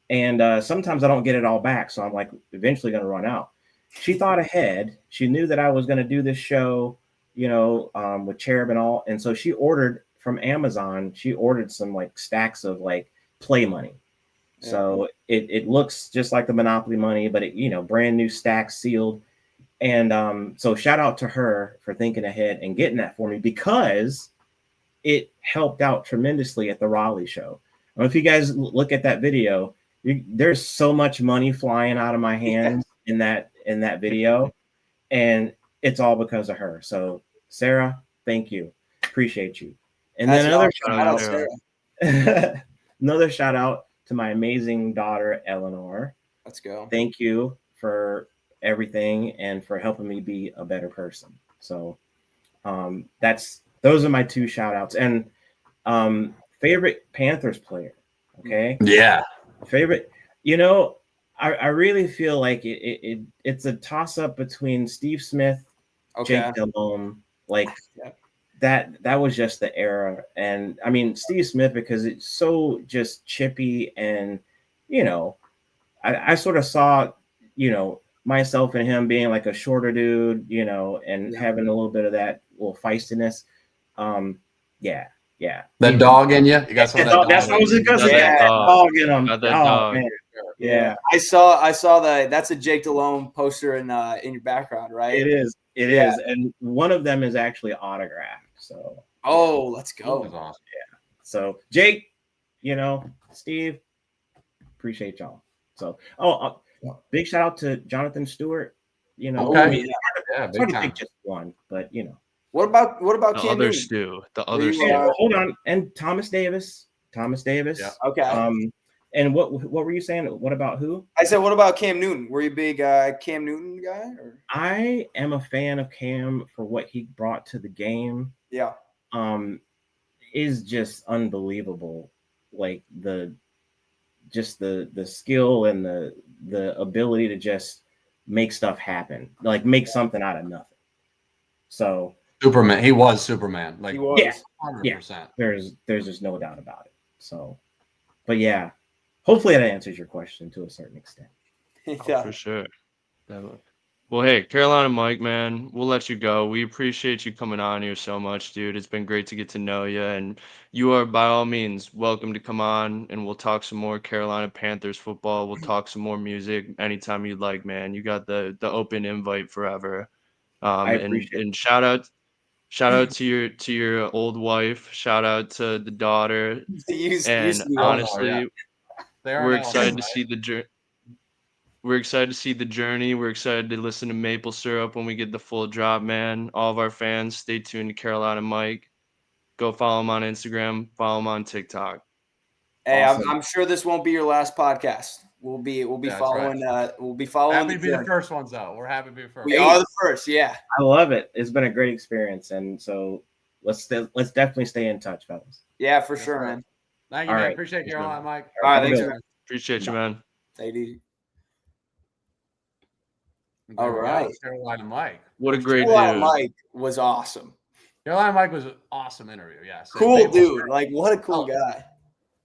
and sometimes I don't get it all back, so I'm like eventually going to run out. She thought ahead. She knew that I was going to do this show, with Cherub and all, and so she ordered from Amazon. She ordered some like stacks of like play money, so it looks just like the Monopoly money, but it brand new stacks sealed, and so shout out to her for thinking ahead and getting that for me, because it helped out tremendously at the Raleigh show. I don't know if you guys look at that video, there's so much money flying out of my hands in that video, and it's all because of her. So Sarah, thank you. Appreciate you. And then another shout out to my amazing daughter, Eleanor. Let's go. Thank you for everything and for helping me be a better person. So those are my two shout outs. And favorite Panthers player. Okay. Yeah. Favorite, I really feel like it's a toss up between Steve Smith, Jake Delhomme, like that was just the era. And I mean, Steve Smith, because it's so just chippy, and I sort of saw, myself and him being like a shorter dude, and having a little bit of that little feistiness. Yeah. That dog in you? You got some of that dog. That's what I was just gonna say. Dog in him. Got that Oh, dog. man. Yeah. I saw that's a Jake Delhomme poster in your background, right? It is. It is. And one of them is actually autographed. So let's go. That was awesome. Yeah. So Jake, Steve, appreciate y'all. So big shout out to Jonathan Stewart. Okay. It's hard to pick just one, but What about the Cam other Newton? Stu? The other Stu. Hold on, and Thomas Davis. Yeah. Okay. And what were you saying? What about who? I said, what about Cam Newton? Were you a big Cam Newton guy? Or? I am a fan of Cam for what he brought to the game. Yeah. Is just unbelievable. Like the skill and the ability to just make stuff happen, like make something out of nothing. So Superman, he was Superman. Like he was. 100%. There's just no doubt about it. So, but yeah, hopefully that answers your question to a certain extent. Yeah, for sure. Definitely. Well, hey, Carolina Mike, man, we'll let you go. We appreciate you coming on here so much, dude. It's been great to get to know you, and you are by all means welcome to come on, and we'll talk some more Carolina Panthers football. We'll talk some more music anytime you'd like, man. You got the open invite forever. I appreciate and shout out to your old wife. Shout out to the daughter. And honestly, we're excited to see the journey. We're excited to see the journey. We're excited to listen to Maple Syrup when we get the full drop, man. All of our fans, stay tuned to Carolina Mike. Go follow him on Instagram. Follow him on TikTok. Hey, awesome. I'm sure this won't be your last podcast. We'll be following. Right. We'll be following. Happy to be the first ones out. We're happy to be the first. We are the first. Yeah, I love it. It's been a great experience, and so let's definitely stay in touch, fellas. Yeah, for sure, man. Thank you, man. Appreciate you, Carolina Mike. All right, thanks, man. Appreciate you, man. Thank you. All right, Carolina Mike. What a great Carolina dude. Mike was awesome. Carolina Mike was an awesome interview. Yeah, cool dude. Like, what a cool guy.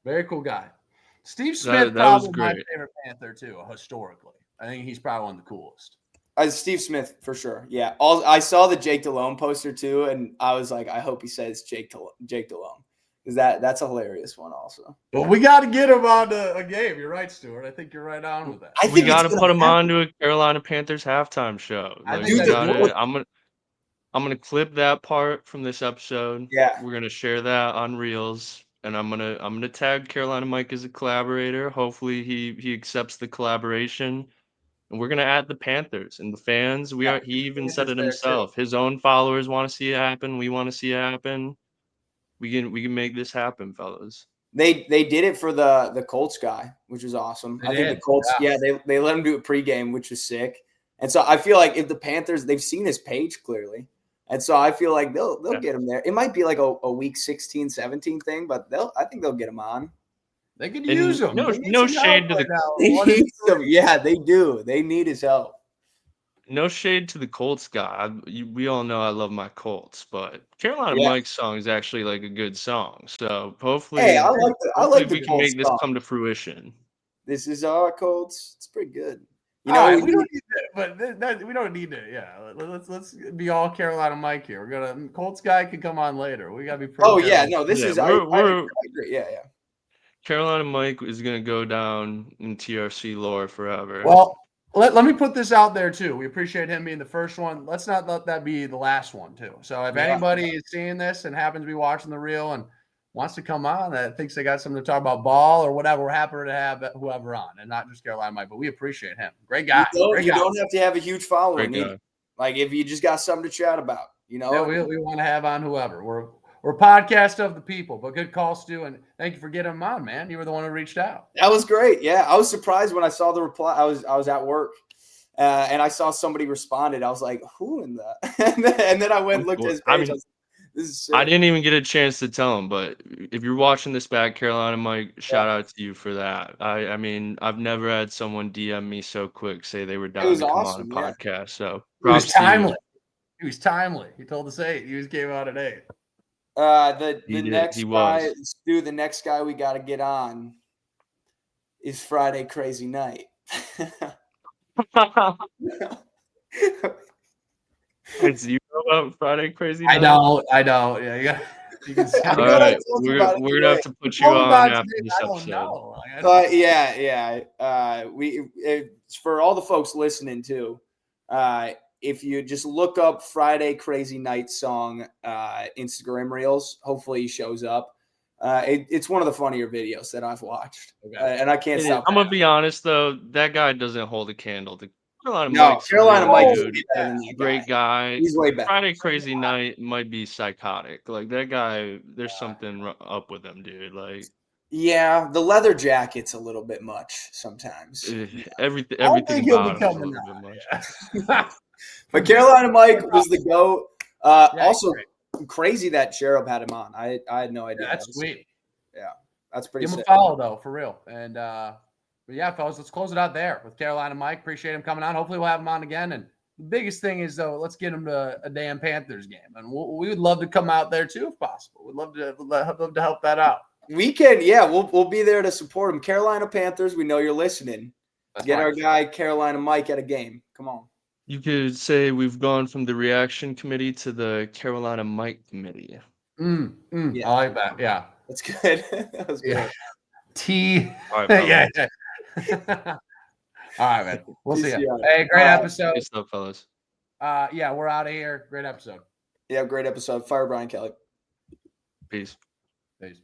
Very cool guy. Steve Smith, probably my favorite Panther too, historically. I think he's probably one of the coolest. Steve Smith for sure. Yeah. I saw the Jake Delhomme poster too, and I was like, I hope he says Jake Delhomme. Because that's a hilarious one also. Well, we got to get him on a game. You're right, Stuart. I think you're right on with that. We got to put him on to a Carolina Panthers halftime show. Like, I'm gonna clip that part from this episode. Yeah. We're gonna share that on Reels, and I'm gonna tag Carolina Mike as a collaborator. Hopefully he accepts the collaboration. And we're gonna add the Panthers and the fans. He even said it himself. His own followers want to see it happen. We want to see it happen. We can make this happen, fellas. They did it for the Colts guy, which was awesome. I think the Colts, they let him do it pregame, which was sick. And so I feel like if the Panthers, they've seen his page clearly. And so I feel like they'll get him there. It might be like a week 16, 17 thing, but I think they'll get him on. They could use him. No shade to the Yeah, they do. They need his help. No shade to the Colts guy. We all know I love my Colts, but Carolina Mike's song is actually like a good song. So hopefully, I like we can make this come to fruition. This is our Colts. It's pretty good. You know, we don't need that, but we don't need it. Yeah, let's be all Carolina Mike here. We're gonna Colts guy can come on later. We gotta be. This is I agree. Yeah. Carolina Mike is gonna go down in TRC lore forever. Well, let me put this out there too. We appreciate him being the first one. Let's not let that be the last one too. So if anybody is seeing this and happens to be watching the reel and wants to come on that thinks they got something to talk about ball or whatever, we're happy to have whoever on, and not just Carolina Mike, but we appreciate him. Great guy. You don't have to have a huge following. Like if you just got something to chat about, we want to have on whoever. We're a podcast of the people, but good call, Stu, and thank you for getting him on, man. You were the one who reached out. That was great. Yeah, I was surprised when I saw the reply. I was at work, and I saw somebody responded. I was like, who in the? and then I went and looked at his page. This is sick. I didn't even get a chance to tell him, but if you're watching this back, Carolina Mike, shout out to you for that. I mean, I've never had someone DM me so quick, say they were down to come on a podcast. So it was timely. He was timely. He told us 8. He came out at 8. The next guy we got to get on is Friday Crazy Night. Do you know about Friday Crazy Night? I know. Yeah, You can All right, we're gonna have to put you on after this episode. It's for all the folks listening too. If you just look up Friday Crazy Night song Instagram Reels, hopefully he shows up. It's one of the funnier videos that I've watched, and I can't stop. I'm gonna be honest though, that guy doesn't hold a candle to Carolina Mike's Carolina Mike's great guy. He's way better. Friday Crazy Night might be psychotic. Like that guy, there's something up with him, dude. Like, yeah, the leather jacket's a little bit much sometimes. Everything he'll be about him is a little bit much. But Carolina Mike was the GOAT. Also, crazy that Cherub had him on. I had no idea. That's sweet. Yeah, that's pretty Give him sick. a follow, though, for real. And, but yeah, fellas, let's close it out there with Carolina Mike. Appreciate him coming on. Hopefully we'll have him on again. And the biggest thing is, though, let's get him to a damn Panthers game. And we would love to come out there, too, if possible. We'd love to help that out. We can, yeah, we'll be there to support him. Carolina Panthers, we know you're listening. Get our guy Carolina Mike at a game. Come on. You could say we've gone from the reaction committee to the Carolina Mike committee. Yeah. I like that. Yeah. That's good. That was good. All right, yeah. All right, man. We'll see you. Hey, great episode. Good stuff, fellas. Yeah, we're out of here. Great episode. Yeah, great episode. Fire Brian Kelly. Peace. Peace.